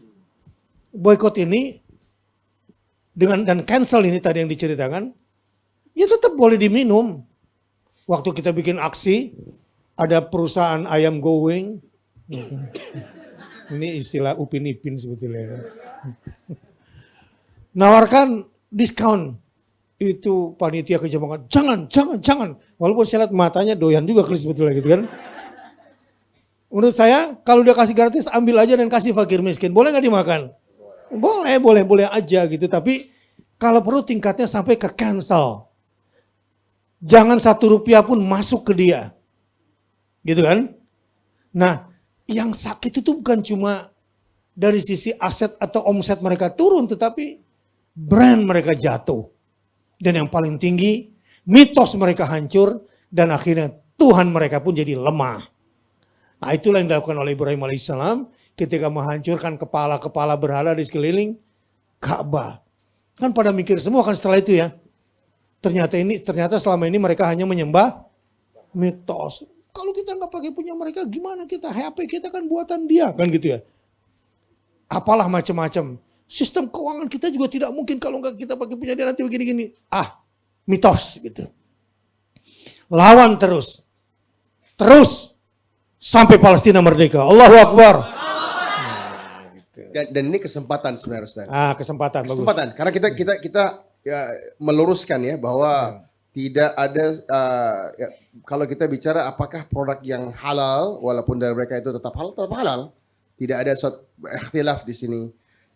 Boykot ini dan cancel ini tadi yang diceritakan, ya tetap boleh diminum. Waktu kita bikin aksi, ada perusahaan ayam going, ini istilah Upin Ipin sebetulnya. Nawarkan diskon. Itu panitia kejamangan, jangan. Walaupun saya lihat matanya doyan juga Chris sebetulnya gitu kan. Menurut saya kalau dia kasih gratis ambil aja dan kasih fakir miskin. Boleh nggak dimakan? Boleh aja gitu. Tapi kalau perlu tingkatnya sampai ke cancel. Jangan 1 rupiah pun masuk ke dia. Gitu kan? Nah yang sakit itu bukan cuma dari sisi aset atau omset mereka turun. Tetapi brand mereka jatuh. Dan yang paling tinggi, mitos mereka hancur dan akhirnya Tuhan mereka pun jadi lemah. Nah itulah yang dilakukan oleh Ibrahim alaihissalam ketika menghancurkan kepala-kepala berhala di sekeliling Ka'bah. Kan pada mikir semua kan setelah itu ya. Ternyata selama ini mereka hanya menyembah mitos. Kalau kita nggak pakai punya mereka gimana kita? HP kita kan buatan dia kan gitu ya. Apalah macam-macam. Sistem keuangan kita juga tidak mungkin kalau nggak kita pakai punya dia nanti begini-gini. Mitos gitu. Lawan terus. Sampai Palestina merdeka. Allahu Akbar. Dan ini kesempatan sebenarnya Ustaz. Kesempatan. Karena kita ya, meluruskan ya bahwa tidak ada kalau kita bicara apakah produk yang halal walaupun dari mereka itu tetap halal. Tidak ada suatu ikhtilaf di sini.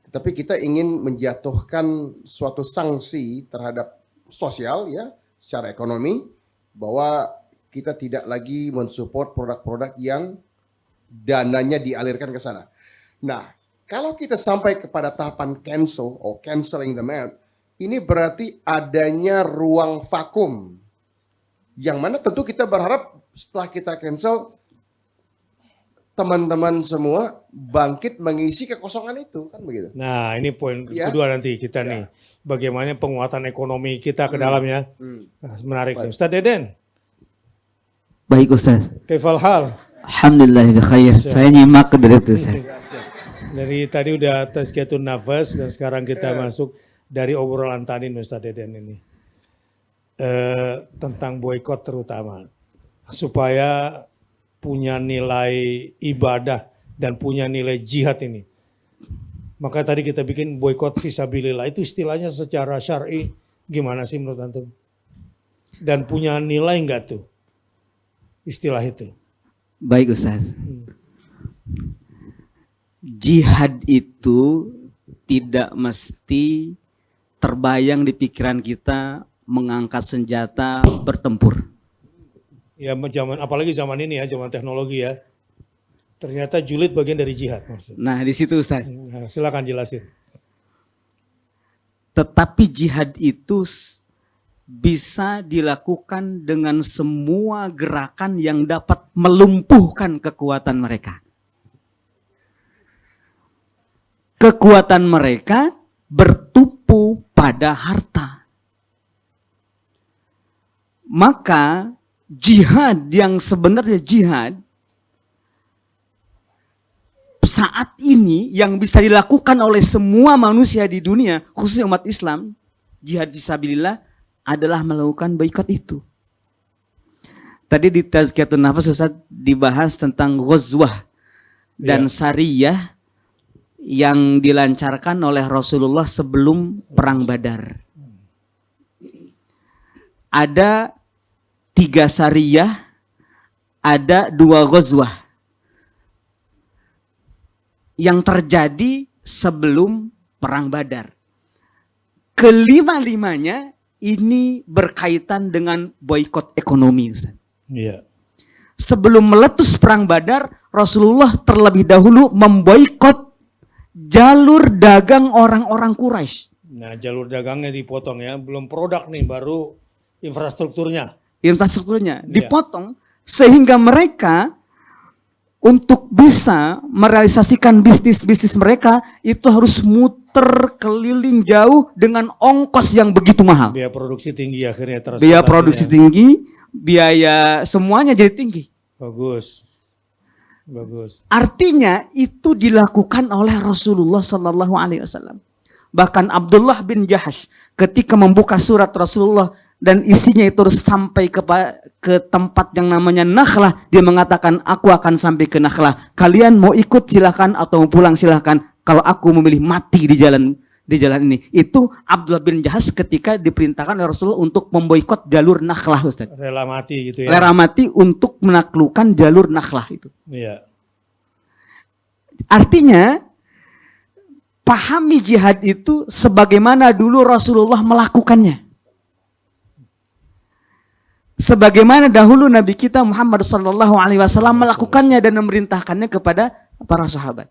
Tapi kita ingin menjatuhkan suatu sanksi terhadap sosial ya, secara ekonomi bahwa kita tidak lagi mensupport produk-produk yang dananya dialirkan ke sana. Nah, kalau kita sampai kepada tahapan cancel or canceling the man, ini berarti adanya ruang vakum. Yang mana tentu kita berharap setelah kita cancel teman-teman semua bangkit mengisi kekosongan itu kan begitu. Nah ini poin kedua nanti kita nih. Bagaimana penguatan ekonomi kita ke dalamnya. Nah, menarik nih. Ustaz Deden. Baik Ustaz. Kaifal hal? Alhamdulillah bikhair. Saya nyimak dari itu Ustaz. Dari tadi udah tazkiyatun nafas dan sekarang kita masuk dari obrolan tadi Ustaz Deden ini. Tentang boykot terutama. Supaya punya nilai ibadah dan punya nilai jihad ini. Maka tadi kita bikin boykot fisabilillah. Itu istilahnya secara syar'i gimana sih menurut antum? Dan punya nilai enggak tuh istilah itu? Baik Ustaz. Jihad itu tidak mesti terbayang di pikiran kita mengangkat senjata bertempur. Ya apalagi zaman ini ya, zaman teknologi ya. Ternyata julid bagian dari jihad maksudnya. Nah di situ Ustaz. Nah, silakan jelasin. Tetapi jihad itu bisa dilakukan dengan semua gerakan yang dapat melumpuhkan kekuatan mereka. Kekuatan mereka bertumpu pada harta. Maka jihad yang sebenarnya jihad saat ini yang bisa dilakukan oleh semua manusia di dunia, khususnya umat Islam, jihad fisabilillah adalah melakukan boikot itu. Tadi di Tazkiyatun Nafas Ustaz dibahas tentang ghazwah dan sariyah yang dilancarkan oleh Rasulullah sebelum perang Badar. Ada 3 sariyah, ada 2 ghazwah yang terjadi sebelum perang Badar. Kelima-limanya ini berkaitan dengan boikot ekonomi, Ustaz. Iya. Sebelum meletus perang Badar, Rasulullah terlebih dahulu memboikot jalur dagang orang-orang Quraisy. Nah, jalur dagangnya dipotong ya, belum produk nih, baru infrastrukturnya. Infrastrukturnya dipotong sehingga mereka untuk bisa merealisasikan bisnis-bisnis mereka itu harus muter keliling jauh dengan ongkos yang begitu mahal. Biaya produksi tinggi akhirnya Biaya produksi transportasinya. tinggi, biaya semuanya jadi tinggi. Bagus. Bagus. Artinya itu dilakukan oleh Rasulullah Sallallahu Alaihi Wasallam. Bahkan Abdullah bin Jahash ketika membuka surat Rasulullah dan isinya itu harus sampai ke tempat yang namanya Nakhlah, dia mengatakan, aku akan sampai ke Nakhlah. Kalian mau ikut silahkan atau mau pulang silahkan. Kalau aku memilih mati di jalan ini. Itu Abdullah bin Jahash ketika diperintahkan oleh Rasulullah untuk memboikot jalur Nakhlah, Ustaz. Rela mati gitu ya. Rela mati untuk menaklukkan jalur Nakhlah itu. Iya. Artinya, pahami jihad itu sebagaimana dulu Rasulullah melakukannya. Sebagaimana dahulu Nabi kita Muhammad Sallallahu Alaihi Wasallam melakukannya dan memerintahkannya kepada para sahabat.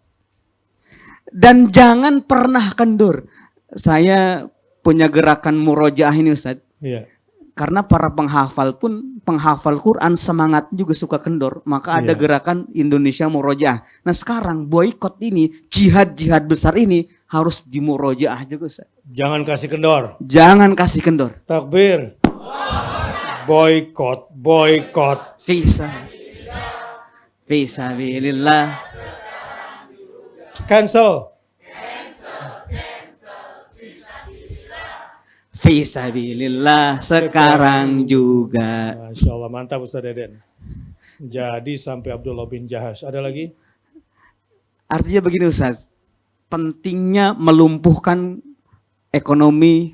Dan jangan pernah kendur. Saya punya gerakan murojaah ini, Ustaz. Iya. Karena para penghafal pun, penghafal Quran semangat juga suka kendor. Maka ada Iya. gerakan Indonesia Murojaah. Nah sekarang boykot ini, jihad-jihad besar ini harus dimurojaah juga, Ustaz. Jangan kasih kendor. Jangan kasih kendor. Takbir. Boykot, boykot. Fisabilillah. Cancel. Fisabilillah sekarang juga. Masya Allah, mantap Ustaz Deden. Jadi sampai Abdullah bin Jahash. Ada lagi? Artinya begini Ustaz, pentingnya melumpuhkan ekonomi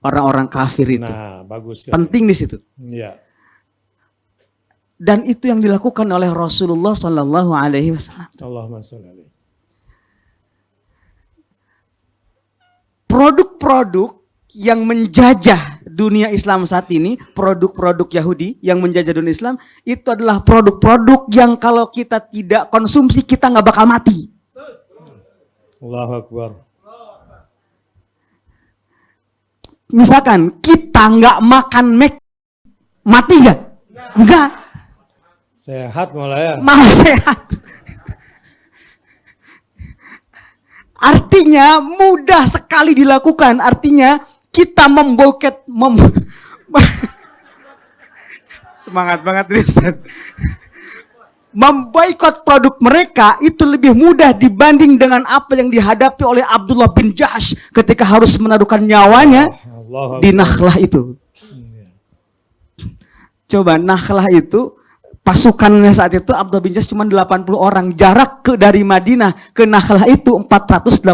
orang-orang kafir itu. Nah, bagus. Ya. Penting di situ. Iya. Dan itu yang dilakukan oleh Rasulullah Sallallahu Alaihi Wasallam. Allahumma sholli alaihi. Produk-produk yang menjajah dunia Islam saat ini, produk-produk Yahudi yang menjajah dunia Islam, itu adalah produk-produk yang kalau kita tidak konsumsi, kita nggak bakal mati. Allahu Akbar. Misalkan kita nggak makan mati nggak? Enggak, Sehat malah ya. malah sehat. Artinya mudah sekali dilakukan. Artinya kita semangat banget nih Ustaz. Memboikot produk mereka itu lebih mudah dibanding dengan apa yang dihadapi oleh Abdullah bin Jahash ketika harus menaruhkan nyawanya Allahu di Akbar. Nakhlah itu. Coba Nakhlah itu pasukannya saat itu Abdullah bin Jahash cuma 80 orang. Jarak dari Madinah ke Nakhlah itu 480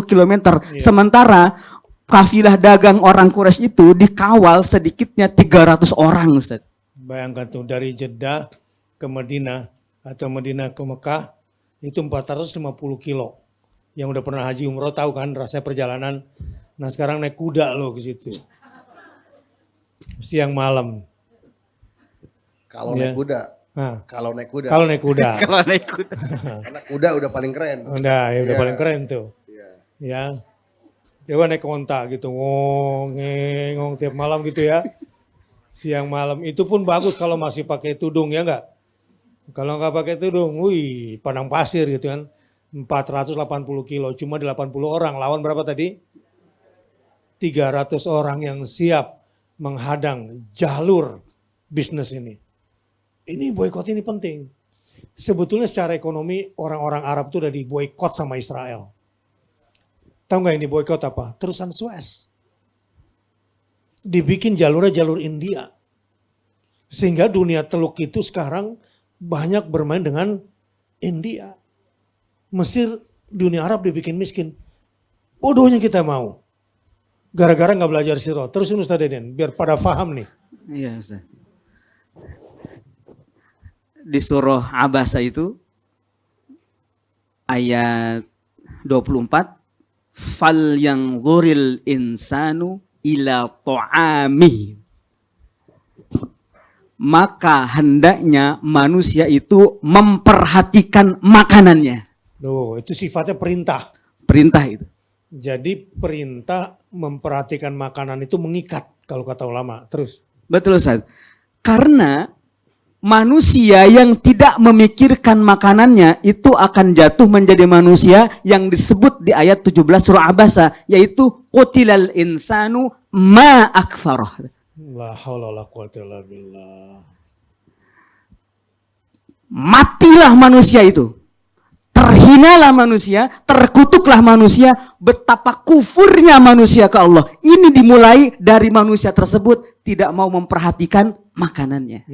km. Iya. Sementara kafilah dagang orang Quraisy itu dikawal sedikitnya 300 orang, Ustaz. Bayangkan tuh dari Jeddah ke Madinah atau Madinah ke Mekah itu 450 kilo. Yang udah pernah haji umroh tahu kan rasanya perjalanan. Nah sekarang naik kuda loh ke situ. Siang malam. Kalau Iya. naik kuda. Nah, Kalau naik kuda. kalau naik kuda. Kalau naik kuda. Karena kuda udah paling keren. Udah, ya udah Iya. paling keren tuh. Iya. Ya. Coba naik onta gitu, ngong tiap malam gitu ya. Siang malam itu pun bagus kalau masih pakai tudung ya enggak? Kalau nggak pakai tudung, wih, padang pasir gitu kan. 480 kilo, cuma 80 orang. Lawan berapa tadi? 300 orang yang siap menghadang jalur bisnis ini. Ini boykot ini penting. Sebetulnya secara ekonomi orang-orang Arab itu udah diboykot sama Israel. Tahu nggak ini boykot apa? Terusan Suez. Dibikin jalurnya jalur India. Sehingga dunia teluk itu sekarang banyak bermain dengan India. Mesir, dunia Arab dibikin miskin. Bodohnya kita mau. Gara-gara nggak belajar sirah. Terusin Ustaz Deden, biar pada paham nih. Iya, Ustaz. Di surah Abasa itu ayat 24, fal yang zuril insanu ila ta'ami. Maka hendaknya manusia itu memperhatikan makanannya. Loh, itu sifatnya perintah. Perintah itu. Jadi perintah memperhatikan makanan itu mengikat kalau kata ulama. Terus. Betul Ustaz. Karena manusia yang tidak memikirkan makanannya itu akan jatuh menjadi manusia yang disebut di ayat 17 surah Abasa, yaitu qutilal insanu ma akfarah. La haula wala quwata illa billah. Matilah manusia itu. Terhinalah manusia, terkutuklah manusia, betapa kufurnya manusia ke Allah. Ini dimulai dari manusia tersebut tidak mau memperhatikan makanannya.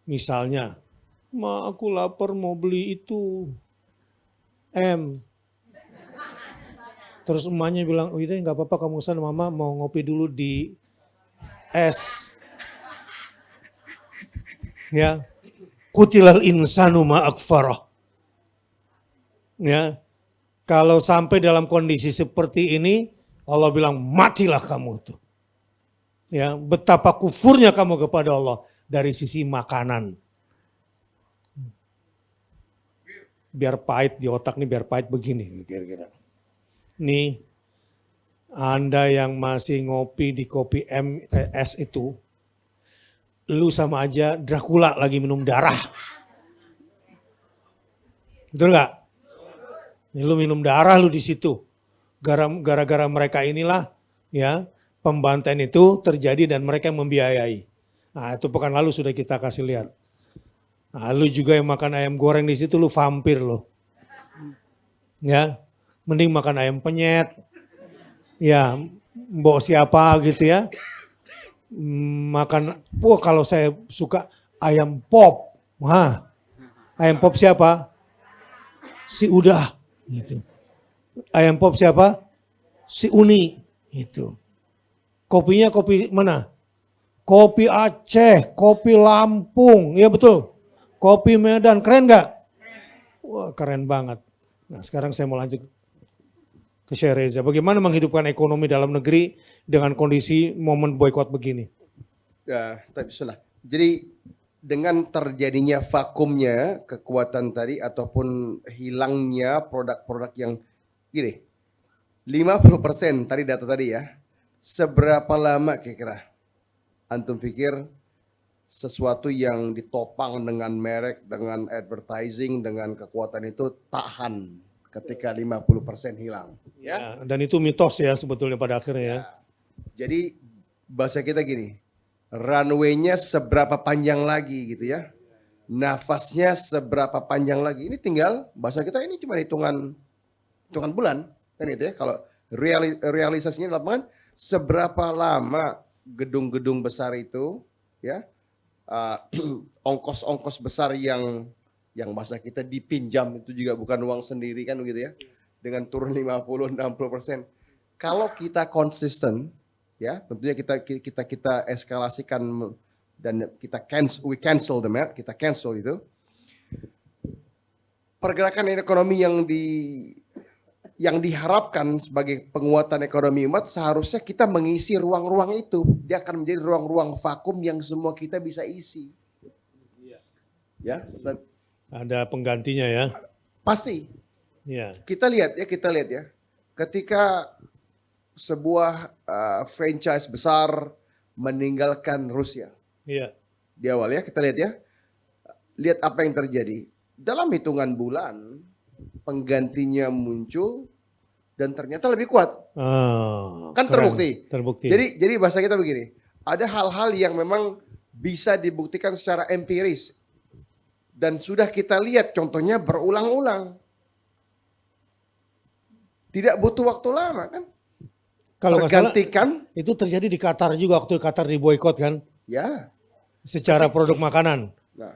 Misalnya, ma aku lapar mau beli itu Terus emaknya bilang, oh udah nggak apa-apa kamu sana, mama mau ngopi dulu di S. Ya, kutilal insanu ma akfarah. Ya, kalau sampai dalam kondisi seperti ini, Allah bilang matilah kamu tuh. Ya, betapa kufurnya kamu kepada Allah dari sisi makanan. Biar pahit di otak nih, biar pahit begini kira-kira. Nih, Anda yang masih ngopi di kopi MS itu, lu sama aja Dracula lagi minum darah. Betul nggak? Lu minum darah lu di situ. Gara-gara mereka inilah ya pembantaian itu terjadi dan mereka yang membiayai. Nah itu pekan lalu sudah kita kasih lihat. Nah, lu juga yang makan ayam goreng di situ lu vampir lo. Ya, mending makan ayam penyet. Ya, mbok siapa gitu ya. Makan, kalau saya suka ayam pop. Wah, ayam pop siapa? Si Udah gitu. Ayam pop siapa? Si Uni gitu. Kopinya kopi mana? Kopi Aceh, kopi Lampung, ya betul. Kopi Medan, keren nggak? Wah keren banget. Nah sekarang saya mau lanjut ke Syekh Reza. Bagaimana menghidupkan ekonomi dalam negeri dengan kondisi momen boykot begini? Ya, bismillah. Jadi dengan terjadinya vakumnya kekuatan tadi ataupun hilangnya produk-produk yang gini, 50% tadi data tadi ya, seberapa lama kira-kira antum pikir sesuatu yang ditopang dengan merek, dengan advertising, dengan kekuatan itu tahan ketika 50% hilang. Ya, dan itu mitos ya sebetulnya pada akhirnya ya. Jadi bahasa kita gini, runway-nya seberapa panjang lagi gitu ya. Nafasnya seberapa panjang lagi. Ini tinggal bahasa kita ini cuma hitungan bulan kan gitu ya. Kalau realisasinya di lapangan seberapa lama gedung-gedung besar itu ya ongkos-ongkos besar yang bahasa kita dipinjam itu juga bukan uang sendiri kan begitu ya. Dengan turun 50-60%. Kalau kita konsisten ya, tentunya kita eskalasikan dan we cancel them ya, kita cancel itu. Pergerakan ekonomi yang diharapkan sebagai penguatan ekonomi umat seharusnya kita mengisi ruang-ruang itu. Dia akan menjadi ruang-ruang vakum yang semua kita bisa isi. Ya, dan ada penggantinya ya. pasti. Ya. Kita lihat ya. Ketika sebuah franchise besar meninggalkan Rusia. Iya. Di awal ya, kita lihat ya. Lihat apa yang terjadi. Dalam hitungan bulan, penggantinya muncul dan ternyata lebih kuat. Kan Keren. terbukti. Jadi bahasa kita begini, ada hal-hal yang memang bisa dibuktikan secara empiris. Dan sudah kita lihat contohnya berulang-ulang. Tidak butuh waktu lama kan. Kalau nggak salah, tergantikan. itu terjadi di Qatar juga waktu Qatar diboykot kan. Ya. Secara produk makanan. Nah,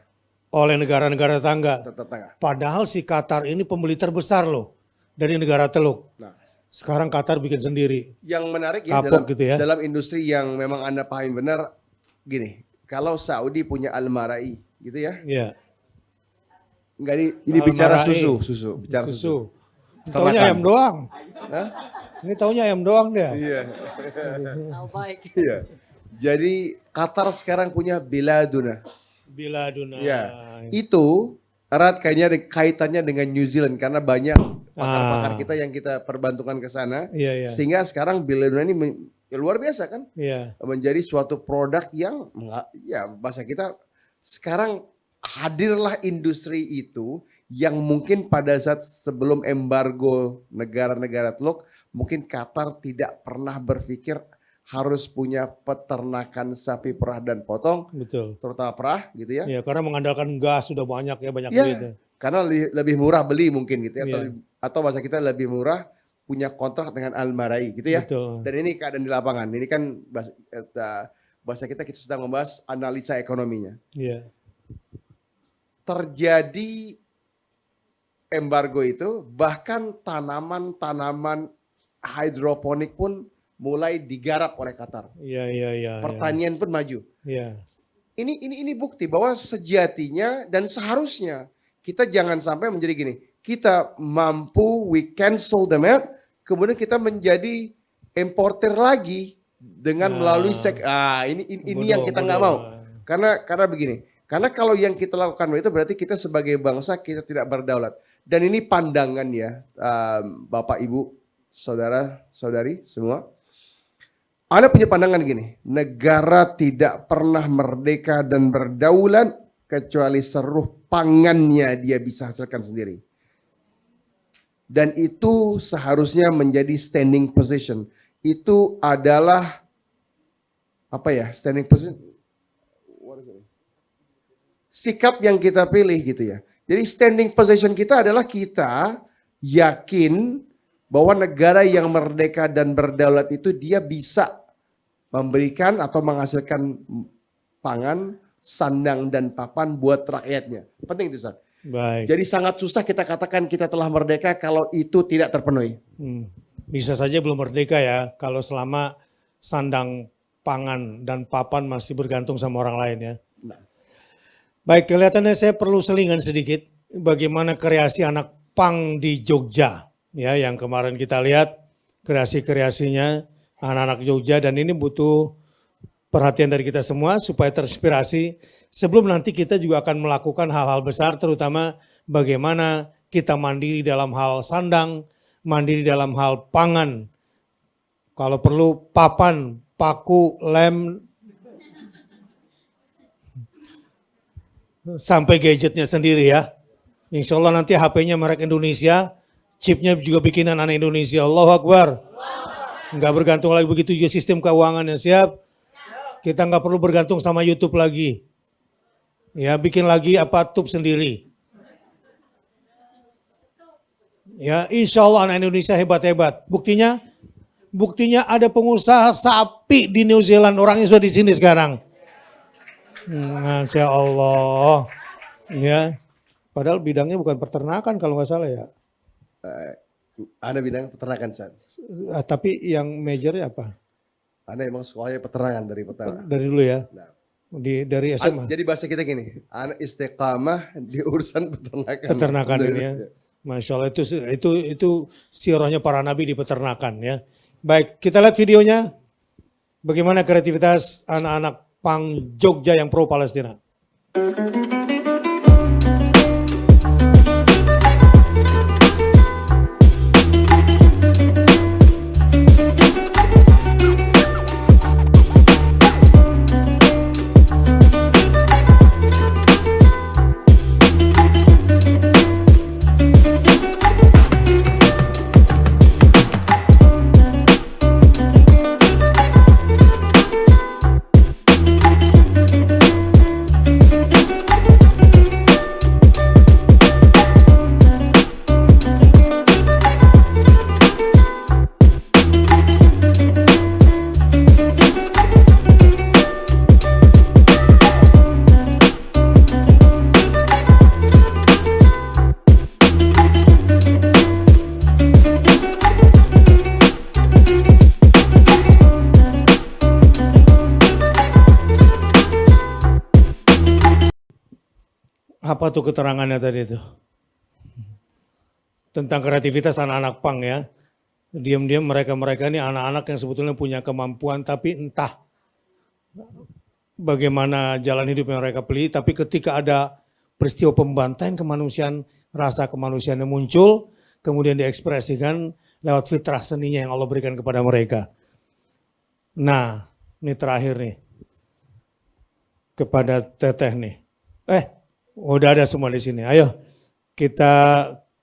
Oleh negara-negara tetangga. tetangga. Padahal si Qatar ini pembeli terbesar loh. Dari negara Teluk. Nah, Sekarang Qatar bikin sendiri. yang menarik ya Kapok gitu ya. dalam industri yang memang Anda pahami benar, gini, kalau Saudi punya Al-Marai, gitu ya, Iya. enggak ini bicara Al-Marai. susu, bicara susu. Taunya Ternakan. ayam doang. Hah? Ini taunya ayam doang dia. Iya. baik. Iya. Jadi Qatar sekarang punya Biladuna. Biladuna. Iya. Itu erat kaitannya dengan New Zealand karena banyak pakar-pakar kita yang kita perbantukan ke sana. Iya, iya. Sehingga sekarang Biladuna ini ya luar biasa kan? Iya. Menjadi suatu produk yang ya bahasa kita sekarang hadirlah industri itu yang mungkin pada saat sebelum embargo negara-negara teluk mungkin Qatar tidak pernah berpikir harus punya peternakan sapi perah dan potong, Betul. terutama perah gitu ya. Ya, karena mengandalkan gas sudah banyak ya, banyak Iya, duit. Ya. karena lebih murah beli mungkin gitu ya, Iya. atau bahasa kita lebih murah punya kontrak dengan Al-Marai gitu ya. Betul. Dan ini keadaan di lapangan. Ini kan bahasa kita sedang membahas analisa ekonominya. Iya. Terjadi embargo itu, bahkan tanaman-tanaman hidroponik pun mulai digarap oleh Qatar. Iya, iya, iya. Pertanian pun maju. Iya. Ini bukti bahwa sejatinya dan seharusnya kita jangan sampai menjadi gini. Kita mampu, we cancel the out, kemudian kita menjadi importer lagi dengan melalui ini yang kita nggak mau. Karena begini. Karena kalau yang kita lakukan itu berarti kita sebagai bangsa kita tidak berdaulat. Dan ini pandangan ya, Bapak, Ibu, saudara, saudari semua. Anda punya pandangan gini, negara tidak pernah merdeka dan berdaulat kecuali seluruh pangannya dia bisa hasilkan sendiri. Dan itu seharusnya menjadi standing position. Itu adalah apa ya, standing position? Sikap yang kita pilih gitu ya. Jadi standing position kita adalah kita yakin bahwa negara yang merdeka dan berdaulat itu dia bisa memberikan atau menghasilkan pangan, sandang dan papan buat rakyatnya. Penting itu, Ustaz. Baik. Jadi sangat susah kita katakan kita telah merdeka kalau itu tidak terpenuhi. Bisa saja belum merdeka ya kalau selama sandang pangan dan papan masih bergantung sama orang lain ya. Nah. Baik, kelihatannya saya perlu selingan sedikit bagaimana kreasi anak pang di Jogja ya, yang kemarin kita lihat kreasi-kreasinya anak-anak Jogja, dan ini butuh perhatian dari kita semua supaya terinspirasi sebelum nanti kita juga akan melakukan hal-hal besar, terutama bagaimana kita mandiri dalam hal sandang, mandiri dalam hal pangan, kalau perlu papan, paku, lem, sampai gadgetnya sendiri ya. Insya Allah nanti HP-nya merek Indonesia, chipnya juga bikinan anak Indonesia. Allahu Akbar. Nggak bergantung lagi, begitu juga sistem keuangannya, siap. Kita nggak perlu bergantung sama YouTube lagi. Ya, bikin lagi apa tube sendiri. Ya, insya Allah anak Indonesia hebat-hebat. Buktinya ada pengusaha sapi di New Zealand, orangnya sudah di sini sekarang. Masya Allah. Ya, padahal bidangnya bukan peternakan kalau nggak salah ya. Anda bilang peternakan, Ustaz. Tapi yang majornya apa? Anda emang sekolahnya peternakan dari pertama. Dari dulu ya. Nah. Dari SMA. Jadi bahasa kita gini, anak istiqamah di urusan peternakan. Peternakan ini ya. Masya Allah, itu sirahnya para nabi di peternakan ya. Baik, kita lihat videonya. Bagaimana kreativitas anak-anak pang Jogja yang pro Palestina. Apa tuh keterangannya tadi itu? Tentang kreativitas anak-anak pang ya. Diam-diam mereka-mereka ini anak-anak yang sebetulnya punya kemampuan, tapi entah bagaimana jalan hidup yang mereka pilih. Tapi ketika ada peristiwa pembantaian kemanusiaan, rasa kemanusiaan yang muncul, kemudian diekspresikan lewat fitrah seninya yang Allah berikan kepada mereka. Nah, ini terakhir nih. Kepada Teteh nih. Udah ada semua di sini. Ayo, kita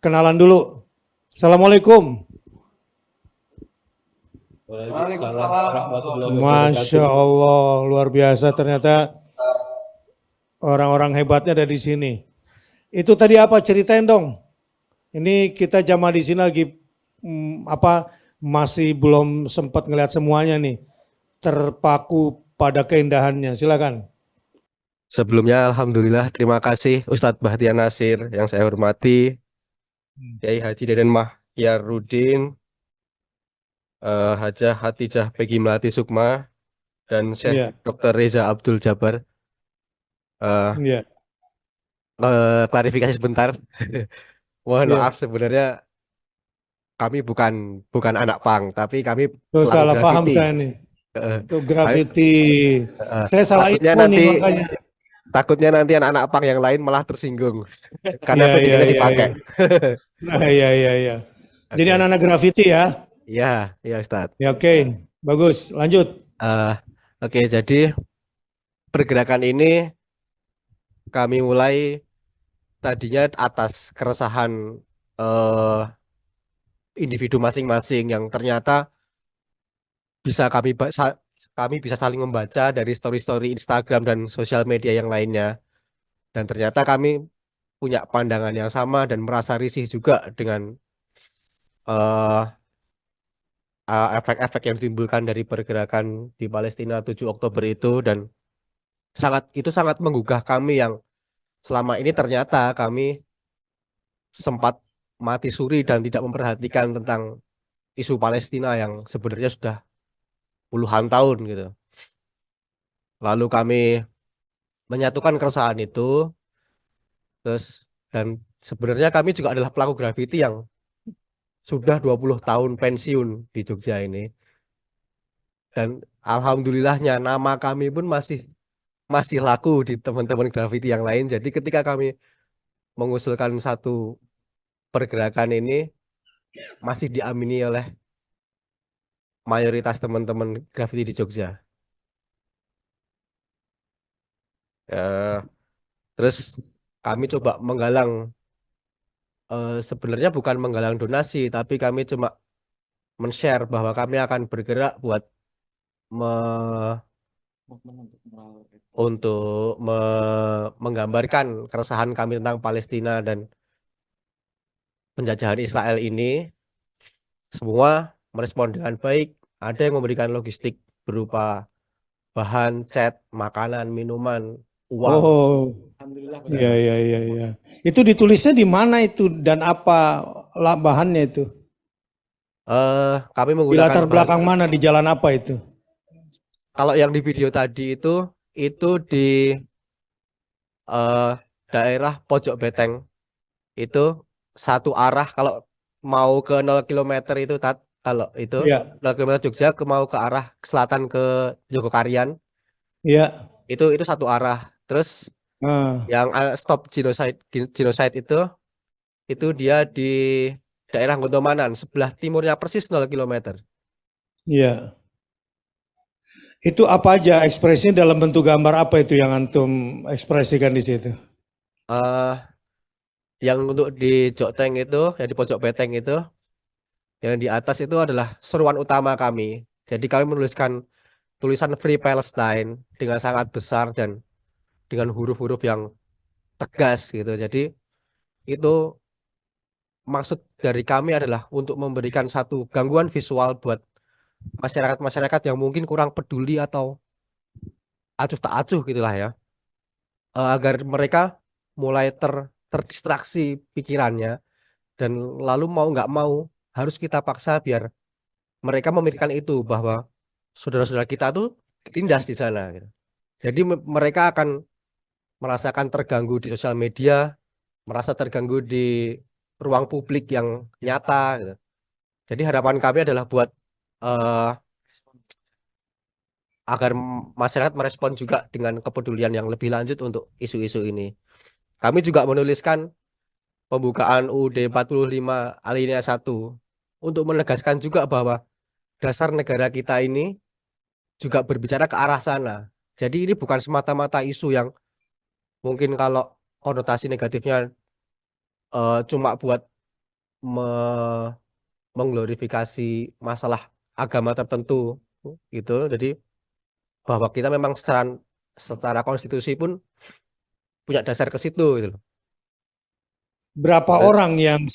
kenalan dulu. Assalamualaikum. Masya Allah, luar biasa ternyata orang-orang hebatnya ada di sini. Itu tadi apa? Ceritain dong. Ini kita jamaah di sini lagi masih belum sempat ngeliat semuanya nih. Terpaku pada keindahannya. Silakan. Sebelumnya Alhamdulillah terima kasih Ustadz Bahtiar Nasir yang saya hormati, Kiai Haji Deden Mahyarudin, Hajah Hatijah Peggy Melati Sukma, dan Syekh Iya, Dr. Reza Abdul Jabar. Eh, iya, Klarifikasi sebentar, mohon iya. maaf sebenarnya kami bukan anak pang, tapi kami Tuh pelaku salah paham grafiti. saya nih. Eh, Tuh kami- graffiti. eh, Saya salah takutnya info nih nanti makanya. takutnya nanti anak-anak pang yang lain malah tersinggung karena Iya, iya, pendidikannya iya, dipakai. iya. Nah, iya, iya, iya. Jadi Oke, anak-anak graffiti ya. iya, iya Ustadz. Ya, oke. Bagus. Lanjut. Eh, Oke, jadi pergerakan ini kami mulai tadinya atas keresahan eh, individu masing-masing yang ternyata bisa kami bisa saling membaca dari story-story Instagram dan sosial media yang lainnya. Dan ternyata kami punya pandangan yang sama dan merasa risih juga dengan eh, efek-efek yang ditimbulkan dari pergerakan di Palestina 7 Oktober itu, dan itu sangat menggugah kami yang selama ini ternyata kami sempat mati suri dan tidak memperhatikan tentang isu Palestina yang sebenarnya sudah puluhan tahun gitu. Lalu kami menyatukan keresahan itu, dan sebenarnya kami juga adalah pelaku grafiti yang sudah 20 tahun pensiun di Jogja ini. Dan alhamdulillahnya nama kami pun masih laku di teman-teman grafiti yang lain. Jadi ketika kami mengusulkan satu pergerakan ini masih diamini oleh mayoritas teman-teman grafiti di Jogja. Eh, Terus kami coba menggalang, sebenarnya bukan menggalang donasi, tapi kami cuma men-share bahwa kami akan bergerak buat me- menggambarkan keresahan kami tentang Palestina dan penjajahan Israel ini. Semua merespon dengan baik. Ada yang memberikan logistik berupa bahan, cat, makanan, minuman, uang. Oh, Alhamdulillah. iya, iya, iya, iya. Itu ditulisnya di mana itu dan apa bahannya itu? Kami Di menggunakan latar bahan. belakang mana? Di jalan apa itu? Kalau yang di video tadi itu di eh, daerah Pojok Beteng, itu satu arah kalau mau ke 0 km itu kalau itu Iya, 0 km Jogja mau ke arah selatan ke Jogokarian, iya. itu satu arah. Terus Ah, yang stop genocide itu dia di daerah Gondomanan, sebelah timurnya persis 0 km. iya. Itu apa aja ekspresinya dalam bentuk gambar apa itu yang antum ekspresikan di situ? eh yang untuk di Jokteng itu, yang di Pojok Beteng itu, yang di atas itu adalah seruan utama kami. Jadi kami menuliskan tulisan Free Palestine dengan sangat besar dan dengan huruf-huruf yang tegas gitu. Jadi itu maksud dari kami adalah untuk memberikan satu gangguan visual buat masyarakat-masyarakat yang mungkin kurang peduli atau acuh tak acuh gitulah ya. Agar mereka mulai terdistraksi pikirannya, dan lalu mau nggak mau harus kita paksa biar mereka memikirkan itu bahwa saudara-saudara kita tuh ditindas di sana gitu. Jadi mereka akan merasakan terganggu di sosial media, merasa terganggu di ruang publik yang nyata gitu. Jadi harapan kami adalah buat eh, agar masyarakat merespon juga dengan kepedulian yang lebih lanjut untuk isu-isu ini. Kami juga menuliskan pembukaan UUD 45 alinea 1 untuk menegaskan juga bahwa dasar negara kita ini juga berbicara ke arah sana. Jadi ini bukan semata-mata isu yang mungkin kalau konotasi negatifnya cuma buat me- mengglorifikasi masalah agama tertentu gitu. Jadi bahwa kita memang secara konstitusi pun punya dasar ke situ gitu loh. Berapa Terus orang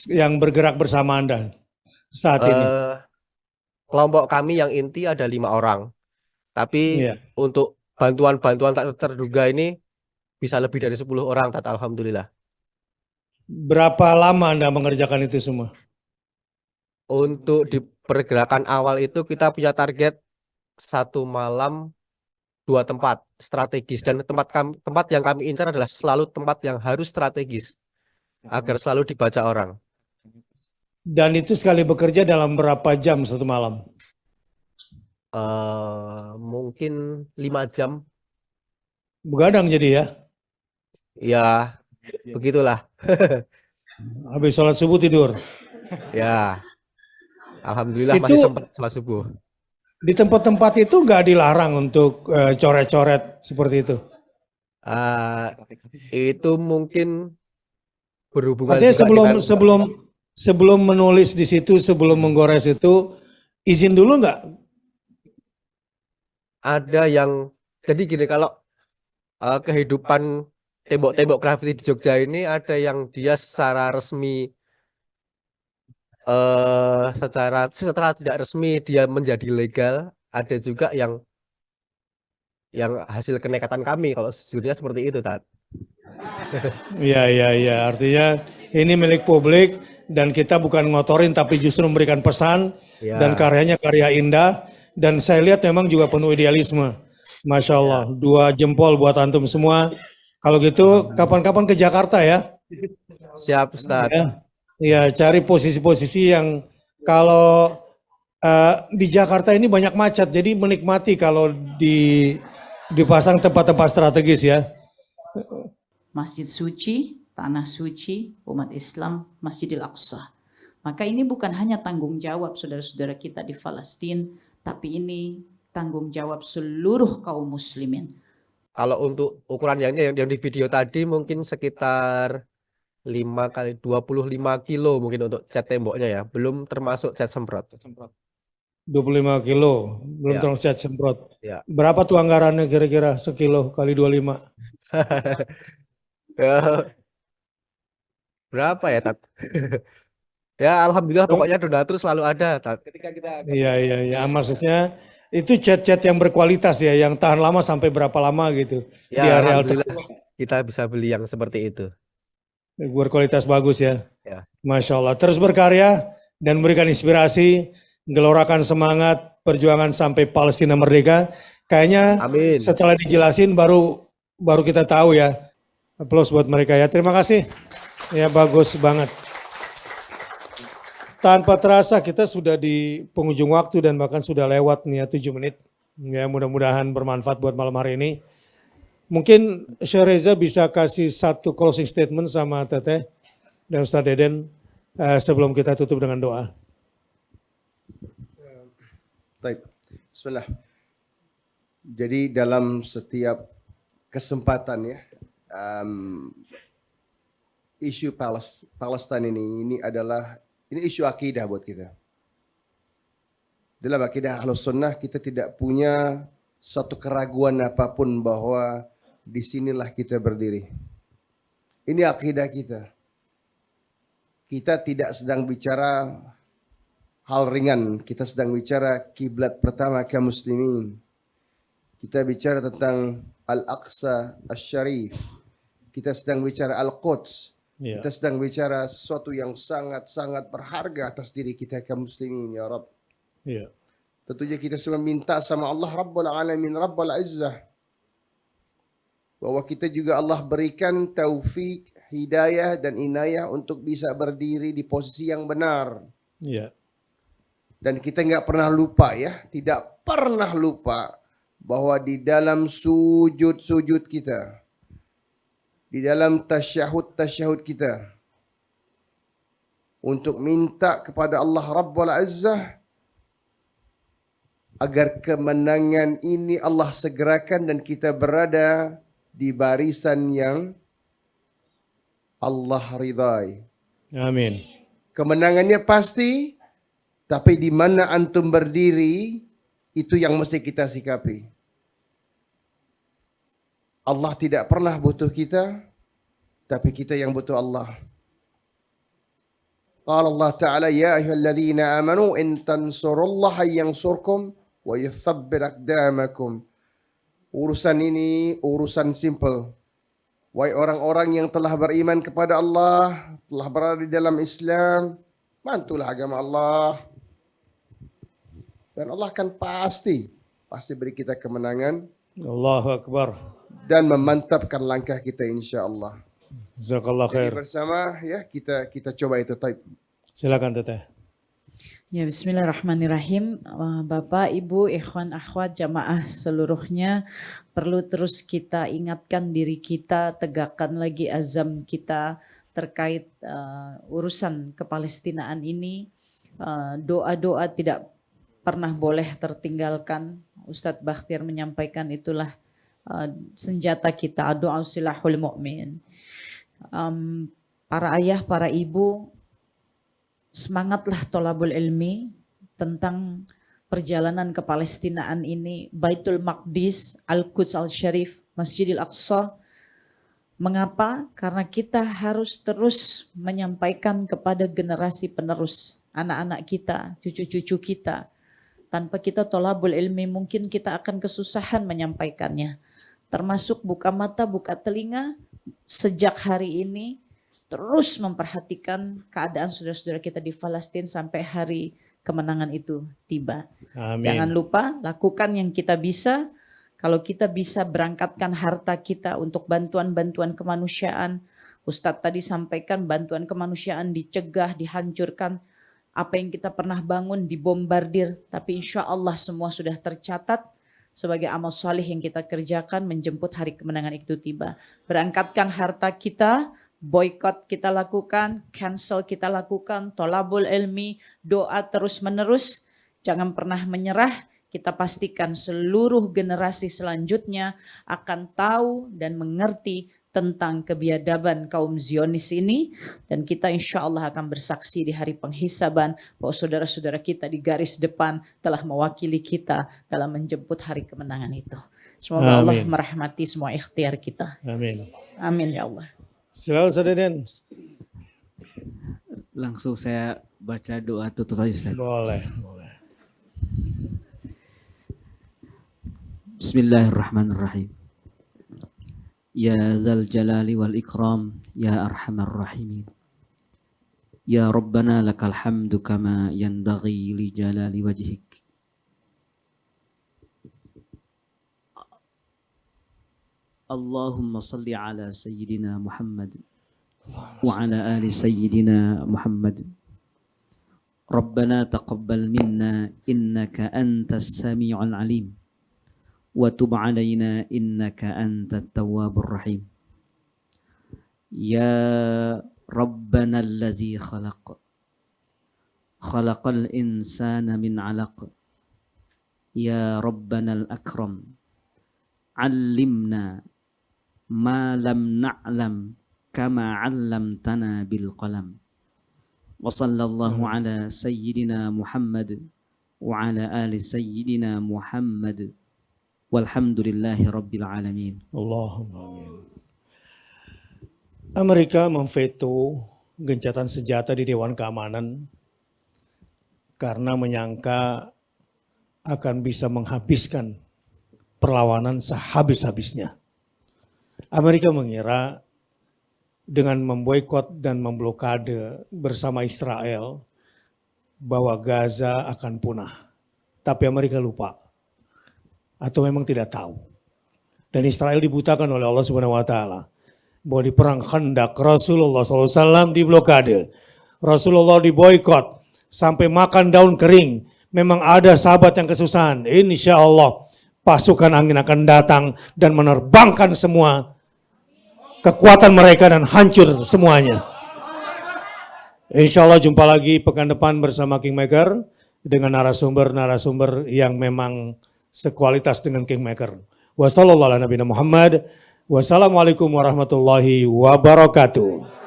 yang bergerak bersama Anda saat ini? eh, kelompok kami yang inti ada 5 orang. Tapi Iya. untuk bantuan-bantuan tak terduga ini bisa lebih dari 10 orang, Tat, alhamdulillah. Berapa lama Anda mengerjakan itu semua? Untuk di pergerakan awal itu kita punya target 1 malam 2 tempat strategis, dan tempat yang kami incar adalah selalu tempat yang harus strategis agar selalu dibaca orang. Dan itu sekali bekerja dalam berapa jam satu malam? Mungkin 5 jam, Begadang jadi ya? ya begitulah. Habis sholat subuh tidur. Ya, alhamdulillah masih Itu sempat sholat subuh. di tempat-tempat itu nggak dilarang untuk coret-coret seperti itu? Ah, itu mungkin berhubungan Artinya juga dengan sebelum menulis di situ, sebelum menggores itu, izin dulu nggak? ada yang jadi gini, kalau kehidupan tembok-tembok grafiti di Jogja ini ada yang dia secara resmi secara tidak resmi dia menjadi legal, ada juga yang hasil kenekatan kami, kalau sejujurnya seperti itu, Tat. Iya. Artinya ini milik publik dan kita bukan ngotorin tapi justru memberikan pesan dan Ya, karyanya karya indah. Dan saya lihat memang juga penuh idealisme. Masya Allah, ya. 2 jempol buat antum semua. Kalau gitu kapan-kapan ke Jakarta ya. Siap, Ustaz. Ya, ya cari posisi-posisi yang kalau di Jakarta ini banyak macet, jadi menikmati kalau dipasang tempat-tempat strategis ya. Masjid suci, tanah suci, umat Islam, Masjidil Aqsa. Maka ini bukan hanya tanggung jawab saudara-saudara kita di Palestina, tapi ini tanggung jawab seluruh kaum muslimin. Kalau untuk ukuran yang di video tadi mungkin sekitar 5 kali 25 kilo mungkin untuk cat temboknya ya, belum termasuk cat semprot. 25 kilo, belum Ya, terus cat semprot. ya. Berapa tuh anggarannya kira-kira sekilo kali 25? Ya, berapa ya, Tat? Ya, alhamdulillah pokoknya donatur selalu ada, Tat. Iya. Maksudnya itu cat-cat yang berkualitas ya, yang tahan lama sampai berapa lama gitu di Ya, area alhamdulillah kita bisa beli yang seperti itu. berkualitas bagus ya. Ya. Masya Allah. Terus berkarya dan memberikan inspirasi, gelorakan semangat perjuangan sampai Palestina merdeka. Kayaknya Amin. setelah dijelasin baru kita tahu ya. Aplaus buat mereka ya. Terima kasih. Ya bagus banget. Tanpa terasa kita sudah di penghujung waktu dan bahkan sudah lewat nih ya 7 menit. Ya mudah-mudahan bermanfaat buat malam hari ini. Mungkin Syekh Reza bisa kasih satu closing statement sama Teteh dan Ustaz Deden sebelum kita tutup dengan doa. Baik. Bismillah. Jadi dalam setiap kesempatan ya, isu Palestina ini adalah isu akidah buat kita. Dalam akidah Ahlus Sunnah kita tidak punya satu keraguan apapun bahwa disinilah kita berdiri. Ini akidah kita. Kita tidak sedang bicara hal ringan. Kita sedang bicara kiblat pertama kaum muslimin. Kita bicara tentang Al-Aqsa Asy-Syarif. Kita sedang bicara Al-Quds. Ya. Kita sedang bicara sesuatu yang sangat-sangat berharga atas diri kita kaum muslimin ya Rabb. Ya. Tentunya kita semua minta sama Allah Rabbul Alamin, Rabbul Izzah. Bahwa kita juga Allah berikan taufik, hidayah dan inayah untuk bisa berdiri di posisi yang benar. Ya. Dan kita nggak pernah lupa ya, tidak pernah lupa bahwa di dalam sujud-sujud kita, di dalam tasyahud kita, untuk minta kepada Allah Rabbul Izzah, agar kemenangan ini Allah segerakan dan kita berada di barisan yang Allah ridai. Amin. Kemenangannya pasti, tapi di mana antum berdiri, itu yang mesti kita sikapi. Allah tidak pernah butuh kita, tapi kita yang butuh Allah. Qala Allah Ta'ala, ya ayyuhalladzina amanu in tansurullaha yansurkum wa yuthabbit aqdamakum. Urusan ini urusan simple. Wahai orang-orang yang telah beriman kepada Allah, telah berada di dalam Islam, bantulah agama Allah. Dan Allah akan pasti beri kita kemenangan Allahu Akbar. dan memantapkan langkah kita insya Allah. Jazakallah Jadi khair. bersama ya kita coba itu type. Silakan Teteh. Ya, bismillahirrahmanirrahim. Bapak, Ibu, ikhwan, akhwat, jamaah seluruhnya, perlu terus kita ingatkan diri kita, tegakkan lagi azam kita terkait urusan kepalestinaan ini. Doa-doa tidak pernah boleh tertinggalkan. Ustadz Bakhtiar menyampaikan itulah senjata kita, doa silahul mu'min. Para ayah, para ibu, semangatlah tolabul ilmi tentang perjalanan kepalestinaan ini, Baitul Maqdis, Al-Quds Al-Syarif, Masjidil Aqsa. Mengapa? Karena kita harus terus menyampaikan kepada generasi penerus, anak-anak kita, cucu-cucu kita. Tanpa kita tolabul ilmi mungkin kita akan kesusahan menyampaikannya. Termasuk buka mata, buka telinga, sejak hari ini terus memperhatikan keadaan saudara-saudara kita di Palestina sampai hari kemenangan itu tiba. Amin. Jangan lupa lakukan yang kita bisa. Kalau kita bisa berangkatkan harta kita untuk bantuan-bantuan kemanusiaan. Ustadz tadi sampaikan bantuan kemanusiaan dicegah, dihancurkan. Apa yang kita pernah bangun dibombardir. Tapi insya Allah semua sudah tercatat sebagai amal salih yang kita kerjakan menjemput hari kemenangan itu tiba. Berangkatkan harta kita, boykot kita lakukan, cancel kita lakukan, tolabul ilmi, doa terus menerus, jangan pernah menyerah. Kita pastikan seluruh generasi selanjutnya akan tahu dan mengerti tentang kebiadaban kaum Zionis ini, dan kita insya Allah akan bersaksi di hari penghisaban bahwa saudara-saudara kita di garis depan telah mewakili kita dalam menjemput hari kemenangan itu. Semoga Allah Amin. merahmati semua ikhtiar kita. Amin. Amin ya Allah. Silakan Ustaz Deden. Langsung saya baca doa tutup aja Ustaz. Boleh. Bismillahirrahmanirrahim. Ya Dzal Jalali wal Ikram, ya Arhamar Rahimin. Ya Rabbana lakal hamdu kama yanbaghi li jalali wajhik. Allahumma salli ala Sayyidina Muhammad wa ala ali Sayyidina Muhammad. Rabbana taqabbal minna innaka antas sami'ul alim. وتب علينا إنك أنت التواب الرحيم يا ربنا الذي خلق الإنسان من علق يا ربنا الأكرم علمنا ما لم نعلم كما علمتنا بالقلم وصلى الله على سيدنا محمد وعلى آل سيدنا محمد Walhamdulillahi Rabbil Alamin. Allahumma amin. Amerika memveto gencatan senjata di Dewan Keamanan karena menyangka akan bisa menghabiskan perlawanan sehabis-habisnya. Amerika mengira dengan memboikot dan memblokade bersama Israel bahwa Gaza akan punah. Tapi Amerika lupa. Atau memang tidak tahu. Dan Israel dibutakan oleh Allah Subhanahu wa taala bahwa di perang Khandaq Rasulullah SAW diblokade. Rasulullah diboikot sampai makan daun kering. Memang ada sahabat yang kesusahan. Insya Allah pasukan angin akan datang dan menerbangkan semua kekuatan mereka dan hancur semuanya. Insya Allah jumpa lagi pekan depan bersama Kingmaker. dengan narasumber-narasumber yang memang sekualitas dengan Kingmaker. Wassalamualaikum warahmatullahi wabarakatuh.